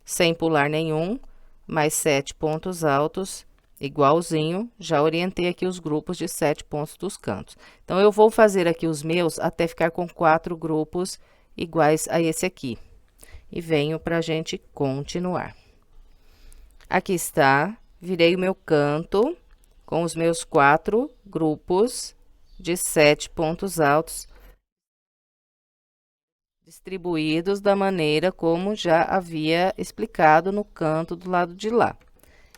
sem pular nenhum, mais 7 pontos altos, igualzinho, já orientei aqui os grupos de 7 pontos dos cantos. Então, eu vou fazer aqui os meus até ficar com 4 grupos iguais a esse aqui. E venho pra gente continuar. Aqui está, virei o meu canto com os meus 4 grupos de 7 pontos altos, distribuídos da maneira como já havia explicado no canto do lado de lá.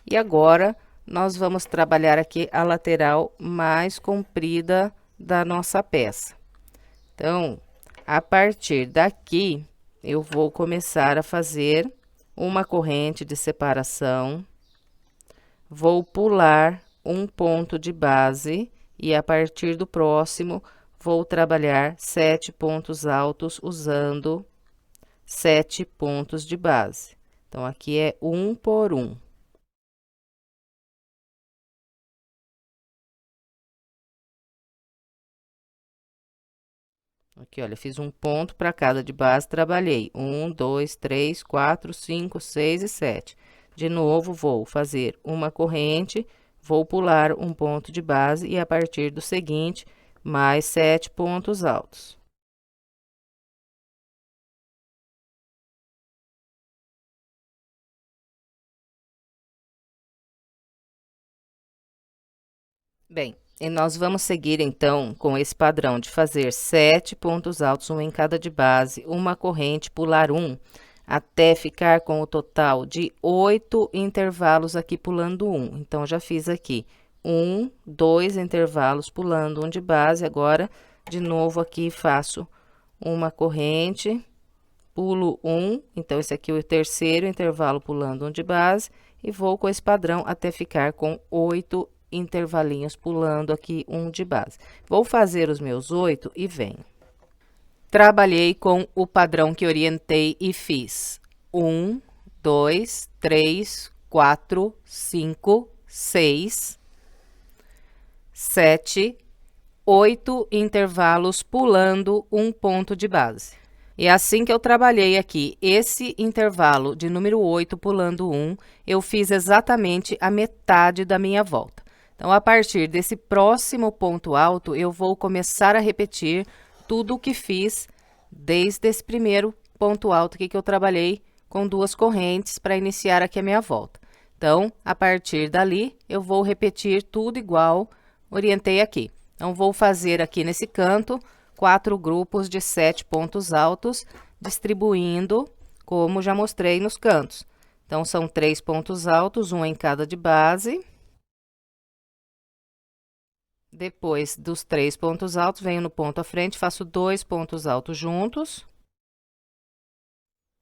E agora, nós vamos trabalhar aqui a lateral mais comprida da nossa peça. Então, a partir daqui, eu vou começar a fazer uma corrente de separação, vou pular um ponto de base e a partir do próximo, vou trabalhar 7 pontos altos usando 7 pontos de base. Então, aqui é 1 por 1. Aqui, olha, fiz um ponto para cada de base, trabalhei 1, 2, 3, 4, 5, 6 e 7. De novo, vou fazer uma corrente, vou pular um ponto de base e a partir do seguinte, mais 7 pontos altos. Bem, e nós vamos seguir, então, com esse padrão de fazer 7 pontos altos, um em cada de base, uma corrente, pular um, até ficar com o total de 8 intervalos aqui pulando um. Então, já fiz aqui 1, 2 intervalos pulando um de base. Agora, de novo aqui, faço uma corrente, pulo um. Então, esse aqui é o terceiro intervalo pulando um de base. E vou com esse padrão até ficar com 8 intervalinhos pulando aqui um de base. Vou fazer os meus 8 e venho. Trabalhei com o padrão que orientei e fiz 1, 2, 3, 4, 5, 6, 7, 8 intervalos pulando um ponto de base. E assim que eu trabalhei aqui, esse intervalo de número 8 pulando 1, eu fiz exatamente a metade da minha volta. Então, a partir desse próximo ponto alto, eu vou começar a repetir tudo o que fiz desde esse primeiro ponto alto aqui que eu trabalhei com 2 correntes para iniciar aqui a minha volta. Então, a partir dali, eu vou repetir tudo igual, orientei aqui. Então, vou fazer aqui nesse canto 4 grupos de 7 pontos altos, distribuindo como já mostrei nos cantos. Então, são 3 pontos altos, um em cada de base. Depois dos 3 pontos altos, venho no ponto à frente, faço 2 pontos altos juntos.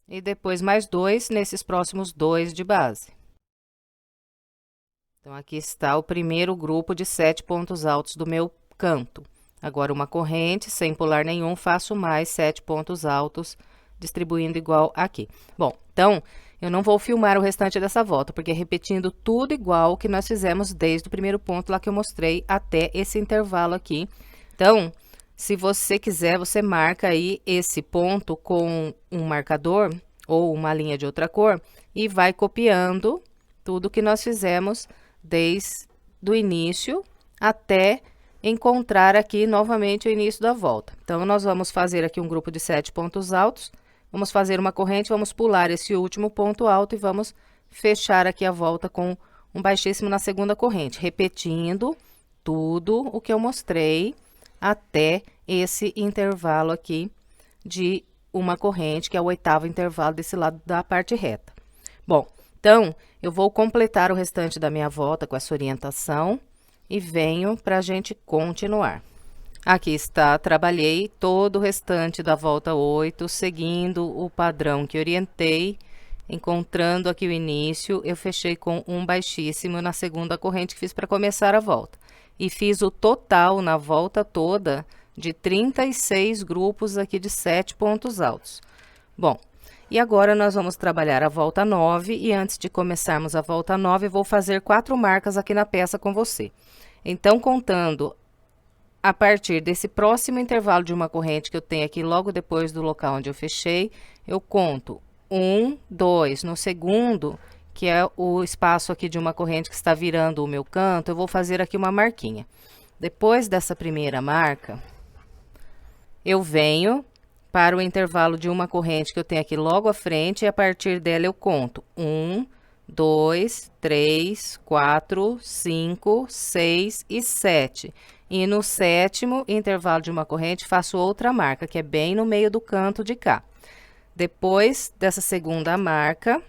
E depois mais 2 nesses próximos 2 de base. Então, aqui está o primeiro grupo de 7 pontos altos do meu canto. Agora, uma corrente, sem pular nenhum, faço mais 7 pontos altos, distribuindo igual aqui. Bom, então, eu não vou filmar o restante dessa volta, porque é repetindo tudo igual que nós fizemos desde o primeiro ponto lá que eu mostrei até esse intervalo aqui. Então, Se você quiser, você marca aí esse ponto com um marcador ou uma linha de outra cor e vai copiando tudo que nós fizemos desde o início até encontrar aqui novamente o início da volta. Então, nós vamos fazer aqui um grupo de 7 pontos altos, vamos fazer uma corrente, vamos pular esse último ponto alto e vamos fechar aqui a volta com um baixíssimo na segunda corrente, repetindo tudo o que eu mostrei até esse intervalo aqui de uma corrente, que é o 8º intervalo desse lado da parte reta. Bom, então, eu vou completar o restante da minha volta com essa orientação e venho para a gente continuar. Aqui está, trabalhei todo o restante da volta 8, seguindo o padrão que orientei, encontrando aqui o início, eu fechei com um baixíssimo na segunda corrente que fiz para começar a volta. E fiz o total na volta toda de 36 grupos aqui de 7 pontos altos. Bom, e agora nós vamos trabalhar a volta 9, e antes de começarmos a volta 9, vou fazer 4 marcas aqui na peça com você. Então, contando a partir desse próximo intervalo de uma corrente que eu tenho aqui logo depois do local onde eu fechei, eu conto 1, 2, no segundo, que é o espaço aqui de uma corrente que está virando o meu canto, eu vou fazer aqui uma marquinha. Depois dessa primeira marca, eu venho para o intervalo de uma corrente que eu tenho aqui logo à frente, e a partir dela eu conto 1, 2, 3, 4, 5, 6 e 7. E no sétimo intervalo de uma corrente, faço outra marca, que é bem no meio do canto de cá. Depois dessa segunda marca,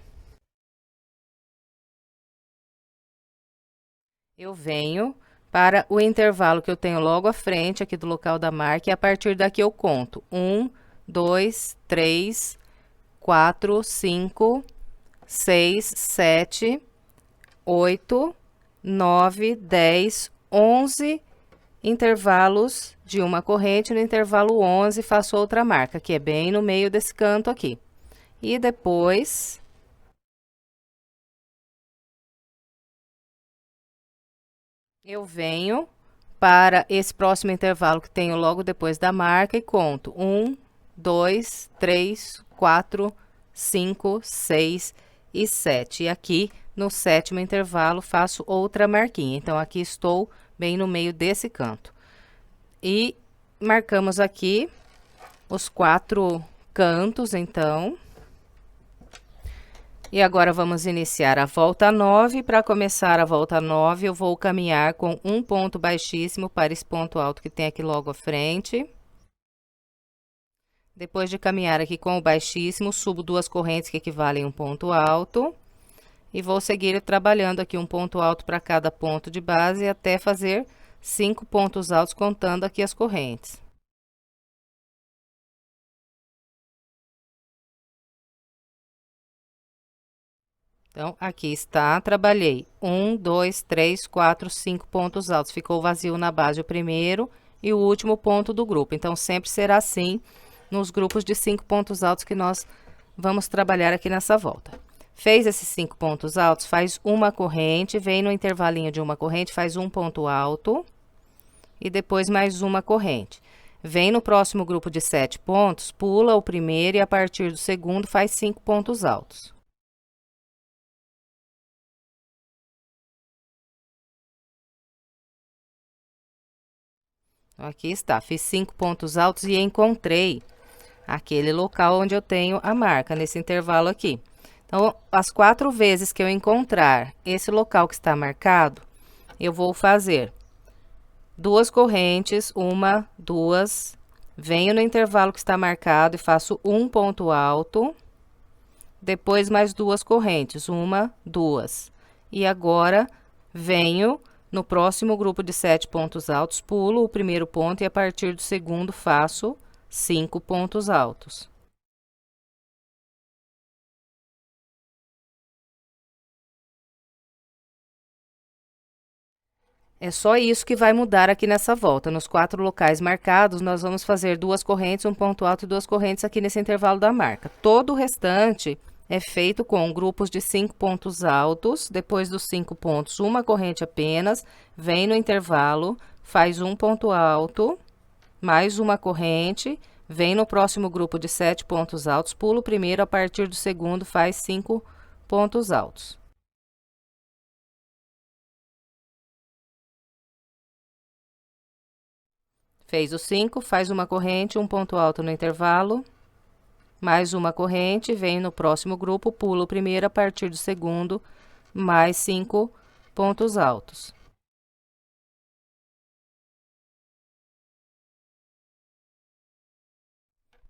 eu venho para o intervalo que eu tenho logo à frente, aqui do local da marca, e a partir daqui eu conto 1, 2, 3, 4, 5, 6, 7, 8, 9, 10, 11 intervalos de uma corrente. No intervalo 11, faço outra marca, que é bem no meio desse canto aqui. E depois eu venho para esse próximo intervalo que tenho logo depois da marca e conto 1, 2, 3, 4, 5, 6 e 7. E aqui, no sétimo intervalo, faço outra marquinha. Então, aqui estou bem no meio desse canto. E marcamos aqui os 4 cantos, então. E agora, vamos iniciar a volta 9. Para começar a volta 9, eu vou caminhar com um ponto baixíssimo para esse ponto alto que tem aqui logo à frente. Depois de caminhar aqui com o baixíssimo, subo 2 correntes que equivalem a um ponto alto. E vou seguir trabalhando aqui um ponto alto para cada ponto de base, até fazer 5 pontos altos, contando aqui as correntes. Então, aqui está, trabalhei 1, 2, 3, 4, 5 pontos altos. Ficou vazio na base o primeiro e o último ponto do grupo. Então, sempre será assim nos grupos de 5 pontos altos que nós vamos trabalhar aqui nessa volta. Fez esses 5 pontos altos, faz uma corrente, vem no intervalinho de uma corrente, faz um ponto alto e depois mais uma corrente. Vem no próximo grupo de 7 pontos, pula o primeiro e a partir do segundo faz 5 pontos altos. Aqui está, fiz 5 pontos altos e encontrei aquele local onde eu tenho a marca, nesse intervalo aqui. Então, as 4 vezes que eu encontrar esse local que está marcado, eu vou fazer 2 correntes, 1, 2, venho no intervalo que está marcado e faço um ponto alto, depois mais 2 correntes, 1, 2. E agora, venho no próximo grupo de 7 pontos altos, pulo o primeiro ponto e a partir do segundo faço 5 pontos altos. É só isso que vai mudar aqui nessa volta. Nos 4 locais marcados, nós vamos fazer 2 correntes, um ponto alto e 2 correntes aqui nesse intervalo da marca. Todo o restante é feito com grupos de 5 pontos altos, depois dos 5 pontos, uma corrente apenas, vem no intervalo, faz um ponto alto, mais uma corrente, vem no próximo grupo de 7 pontos altos, pula o primeiro, a partir do segundo faz 5 pontos altos. Fez os 5, faz uma corrente, um ponto alto no intervalo, mais uma corrente, vem no próximo grupo, pula o primeiro, a partir do segundo, mais 5 pontos altos.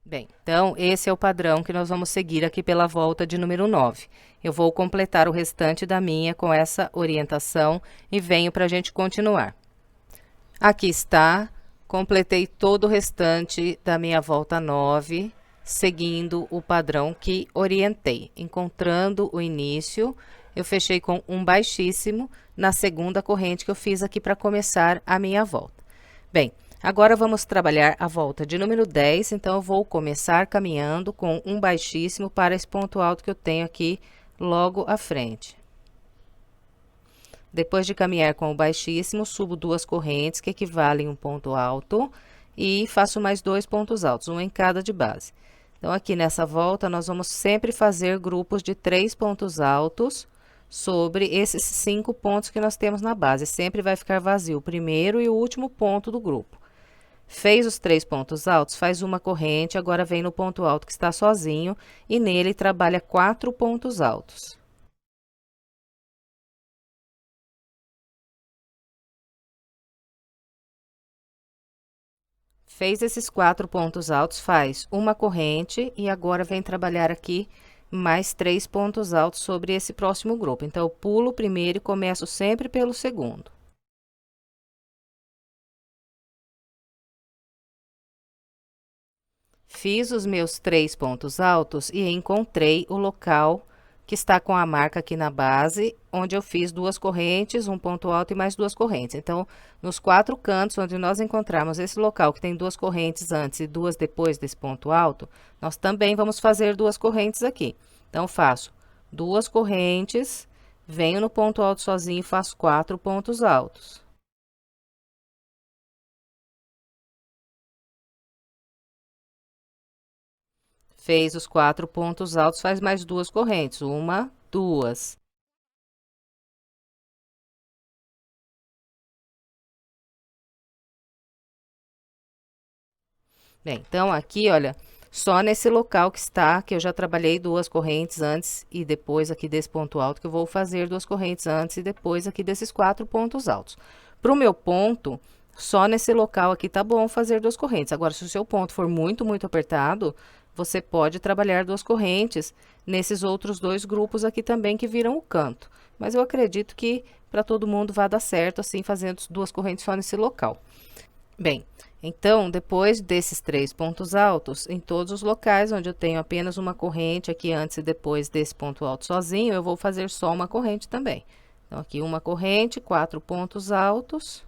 Bem, então, esse é o padrão que nós vamos seguir aqui pela volta de número 9. Eu vou completar o restante da minha com essa orientação e venho para a gente continuar. Aqui está, completei todo o restante da minha volta 9, seguindo o padrão que orientei. Encontrando o início, eu fechei com um baixíssimo na segunda corrente que eu fiz aqui para começar a minha volta. Bem, agora vamos trabalhar a volta de número 10, então eu vou começar caminhando com um baixíssimo para esse ponto alto que eu tenho aqui logo à frente. Depois de caminhar com o baixíssimo, subo 2 correntes que equivalem a um ponto alto e faço mais 2 pontos altos, um em cada de base. Então, aqui nessa volta, nós vamos sempre fazer grupos de 3 pontos altos sobre esses 5 pontos que nós temos na base. Sempre vai ficar vazio o primeiro e o último ponto do grupo. Fez os 3 pontos altos, faz uma corrente, agora vem no ponto alto que está sozinho e nele trabalha 4 pontos altos. Fez esses 4 pontos altos, faz uma corrente e agora vem trabalhar aqui mais 3 pontos altos sobre esse próximo grupo. Então, eu pulo o primeiro e começo sempre pelo segundo. Fiz os meus 3 pontos altos e encontrei o local que está com a marca aqui na base, onde eu fiz 2 correntes, um ponto alto e mais 2 correntes. Então, nos 4 cantos onde nós encontramos esse local que tem 2 correntes antes e 2 depois desse ponto alto, nós também vamos fazer 2 correntes aqui. Então, faço 2 correntes, venho no ponto alto sozinho e faço 4 pontos altos. Fez os 4 pontos altos, faz mais 2 correntes, uma, 2. Bem, então, aqui, olha, só nesse local que está, que eu já trabalhei 2 correntes antes e depois aqui desse ponto alto, que eu vou fazer 2 correntes antes e depois aqui desses 4 pontos altos. Para o meu ponto, só nesse local aqui tá bom fazer 2 correntes. Agora, se o seu ponto for muito, muito apertado, você pode trabalhar 2 correntes nesses outros 2 grupos aqui também que viram o canto. Mas eu acredito que para todo mundo vai dar certo, assim, fazendo 2 correntes só nesse local. Bem, então, depois desses 3 pontos altos, em todos os locais onde eu tenho apenas uma corrente aqui antes e depois desse ponto alto sozinho, eu vou fazer só uma corrente também. Então, aqui uma corrente, 4 pontos altos.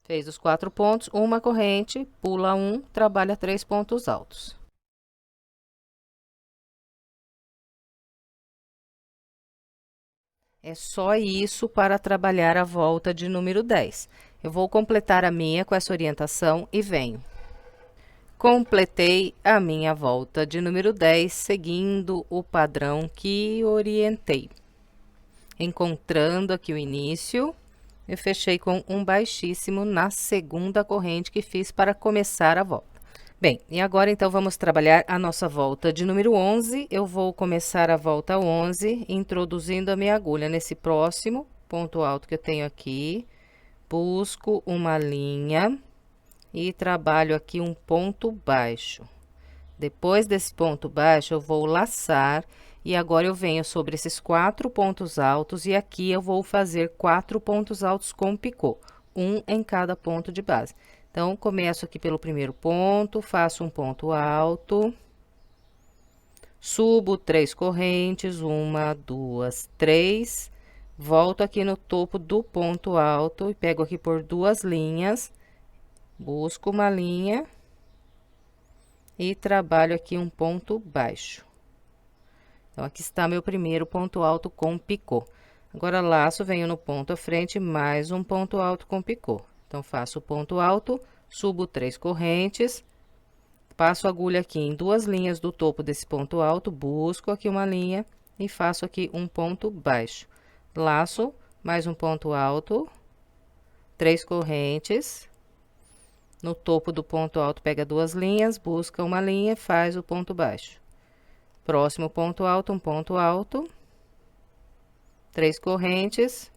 Fez os 4 pontos, uma corrente, pula um, trabalha 3 pontos altos. É só isso para trabalhar a volta de número 10. Eu vou completar a minha com essa orientação e venho. Completei a minha volta de número 10, seguindo o padrão que orientei. Encontrando aqui o início, eu fechei com um baixíssimo na segunda corrente que fiz para começar a volta. Bem, e agora então vamos trabalhar a nossa volta de número 11. Eu vou começar a volta 11, introduzindo a minha agulha nesse próximo ponto alto que eu tenho aqui. Busco uma linha e trabalho aqui um ponto baixo. Depois desse ponto baixo, eu vou laçar e agora eu venho sobre esses 4 pontos altos e aqui eu vou fazer 4 pontos altos com picô, um em cada ponto de base. Então, começo aqui pelo primeiro ponto, faço um ponto alto, subo 3 correntes, 1, 2, 3, volto aqui no topo do ponto alto e pego aqui por 2 linhas, busco uma linha e trabalho aqui um ponto baixo. Então, aqui está meu primeiro ponto alto com picô. Agora, laço, venho no ponto à frente, mais um ponto alto com picô. Então, faço o ponto alto, subo 3 correntes, passo a agulha aqui em 2 linhas do topo desse ponto alto, busco aqui uma linha e faço aqui um ponto baixo. Laço, mais um ponto alto, 3 correntes. No topo do ponto alto, pega 2 linhas, busca uma linha, faz o ponto baixo. Próximo ponto alto, um ponto alto, 3 correntes,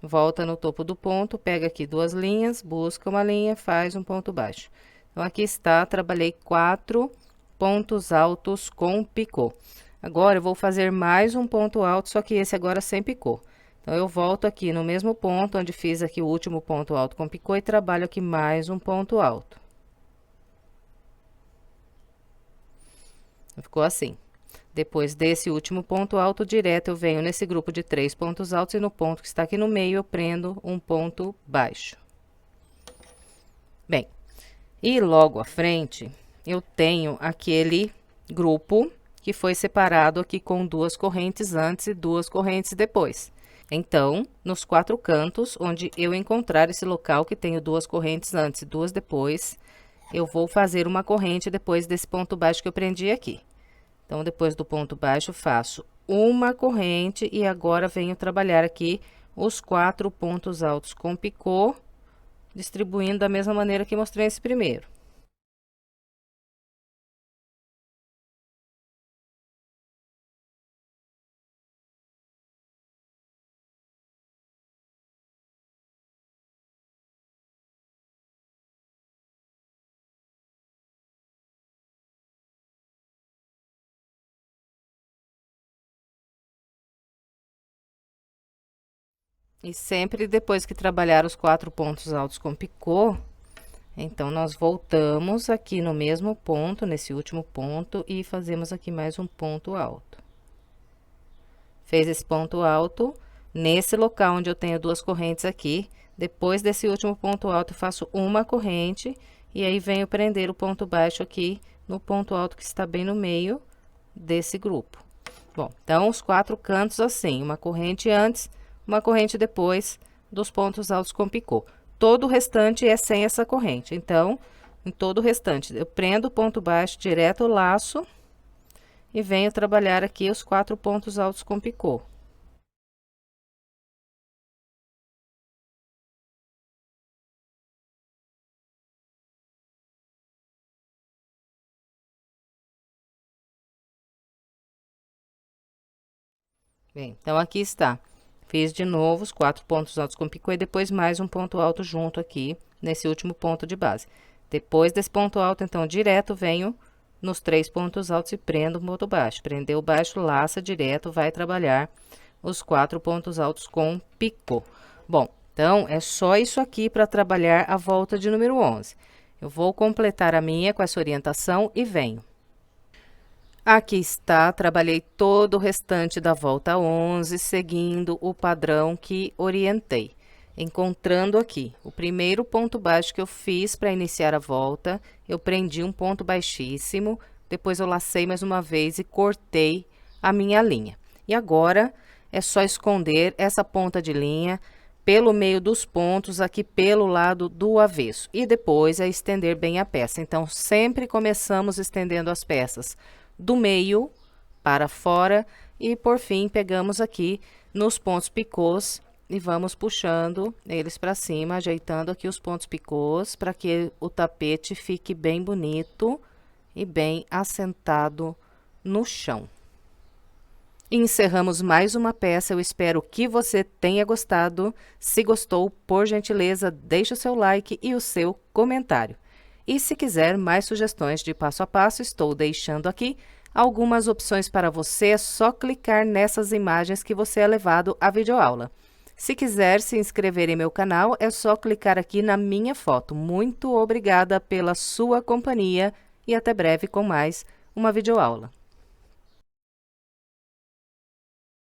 volta no topo do ponto, pega aqui 2 linhas, busca uma linha, faz um ponto baixo. Então, aqui está, trabalhei 4 pontos altos com picô. Agora, eu vou fazer mais um ponto alto, só que esse agora sem picô. Então, eu volto aqui no mesmo ponto, onde fiz aqui o último ponto alto com picô, e trabalho aqui mais um ponto alto. Ficou assim. Depois desse último ponto alto, direto, eu venho nesse grupo de 3 pontos altos, e no ponto que está aqui no meio, eu prendo um ponto baixo. Bem, e logo à frente, eu tenho aquele grupo que foi separado aqui com 2 correntes antes e 2 correntes depois. Então, nos 4 cantos, onde eu encontrar esse local que tenho 2 correntes antes e 2 depois, eu vou fazer uma corrente depois desse ponto baixo que eu prendi aqui. Então, depois do ponto baixo, faço uma corrente e agora venho trabalhar aqui os 4 pontos altos com picô, distribuindo da mesma maneira que mostrei esse primeiro. E sempre depois que trabalhar os 4 pontos altos com picô, então, nós voltamos aqui no mesmo ponto, nesse último ponto, e fazemos aqui mais um ponto alto. Fez esse ponto alto, nesse local onde eu tenho 2 correntes aqui, depois desse último ponto alto, eu faço uma corrente, e aí venho prender o ponto baixo aqui no ponto alto que está bem no meio desse grupo. Bom, então, os 4 cantos assim, uma corrente antes, uma corrente depois dos pontos altos com picô. Todo o restante é sem essa corrente. Então, em todo o restante, eu prendo o ponto baixo direto, laço, e venho trabalhar aqui os 4 pontos altos com picô. Bem, então, aqui está. Fiz de novo os 4 pontos altos com picô e depois mais um ponto alto junto aqui, nesse último ponto de base. Depois desse ponto alto, então, direto, venho nos 3 pontos altos e prendo o ponto baixo. Prendeu o baixo, laça direto, vai trabalhar os 4 pontos altos com picô. Bom, então, é só isso aqui para trabalhar a volta de número 11. Eu vou completar a minha com essa orientação e venho. Aqui está, trabalhei todo o restante da volta 11, seguindo o padrão que orientei. Encontrando aqui o primeiro ponto baixo que eu fiz para iniciar a volta, eu prendi um ponto baixíssimo, depois eu lacei mais uma vez e cortei a minha linha. E agora, é só esconder essa ponta de linha pelo meio dos pontos, aqui pelo lado do avesso. E depois é estender bem a peça. Então, sempre começamos estendendo as peças do meio para fora e por fim pegamos aqui nos pontos picôs e vamos puxando eles para cima, ajeitando aqui os pontos picôs para que o tapete fique bem bonito e bem assentado no chão. E encerramos mais uma peça, eu espero que você tenha gostado. Se gostou, por gentileza, deixe o seu like e o seu comentário. E se quiser mais sugestões de passo a passo, estou deixando aqui algumas opções para você, é só clicar nessas imagens que você é levado à videoaula. Se quiser se inscrever em meu canal, é só clicar aqui na minha foto. Muito obrigada pela sua companhia e até breve com mais uma videoaula.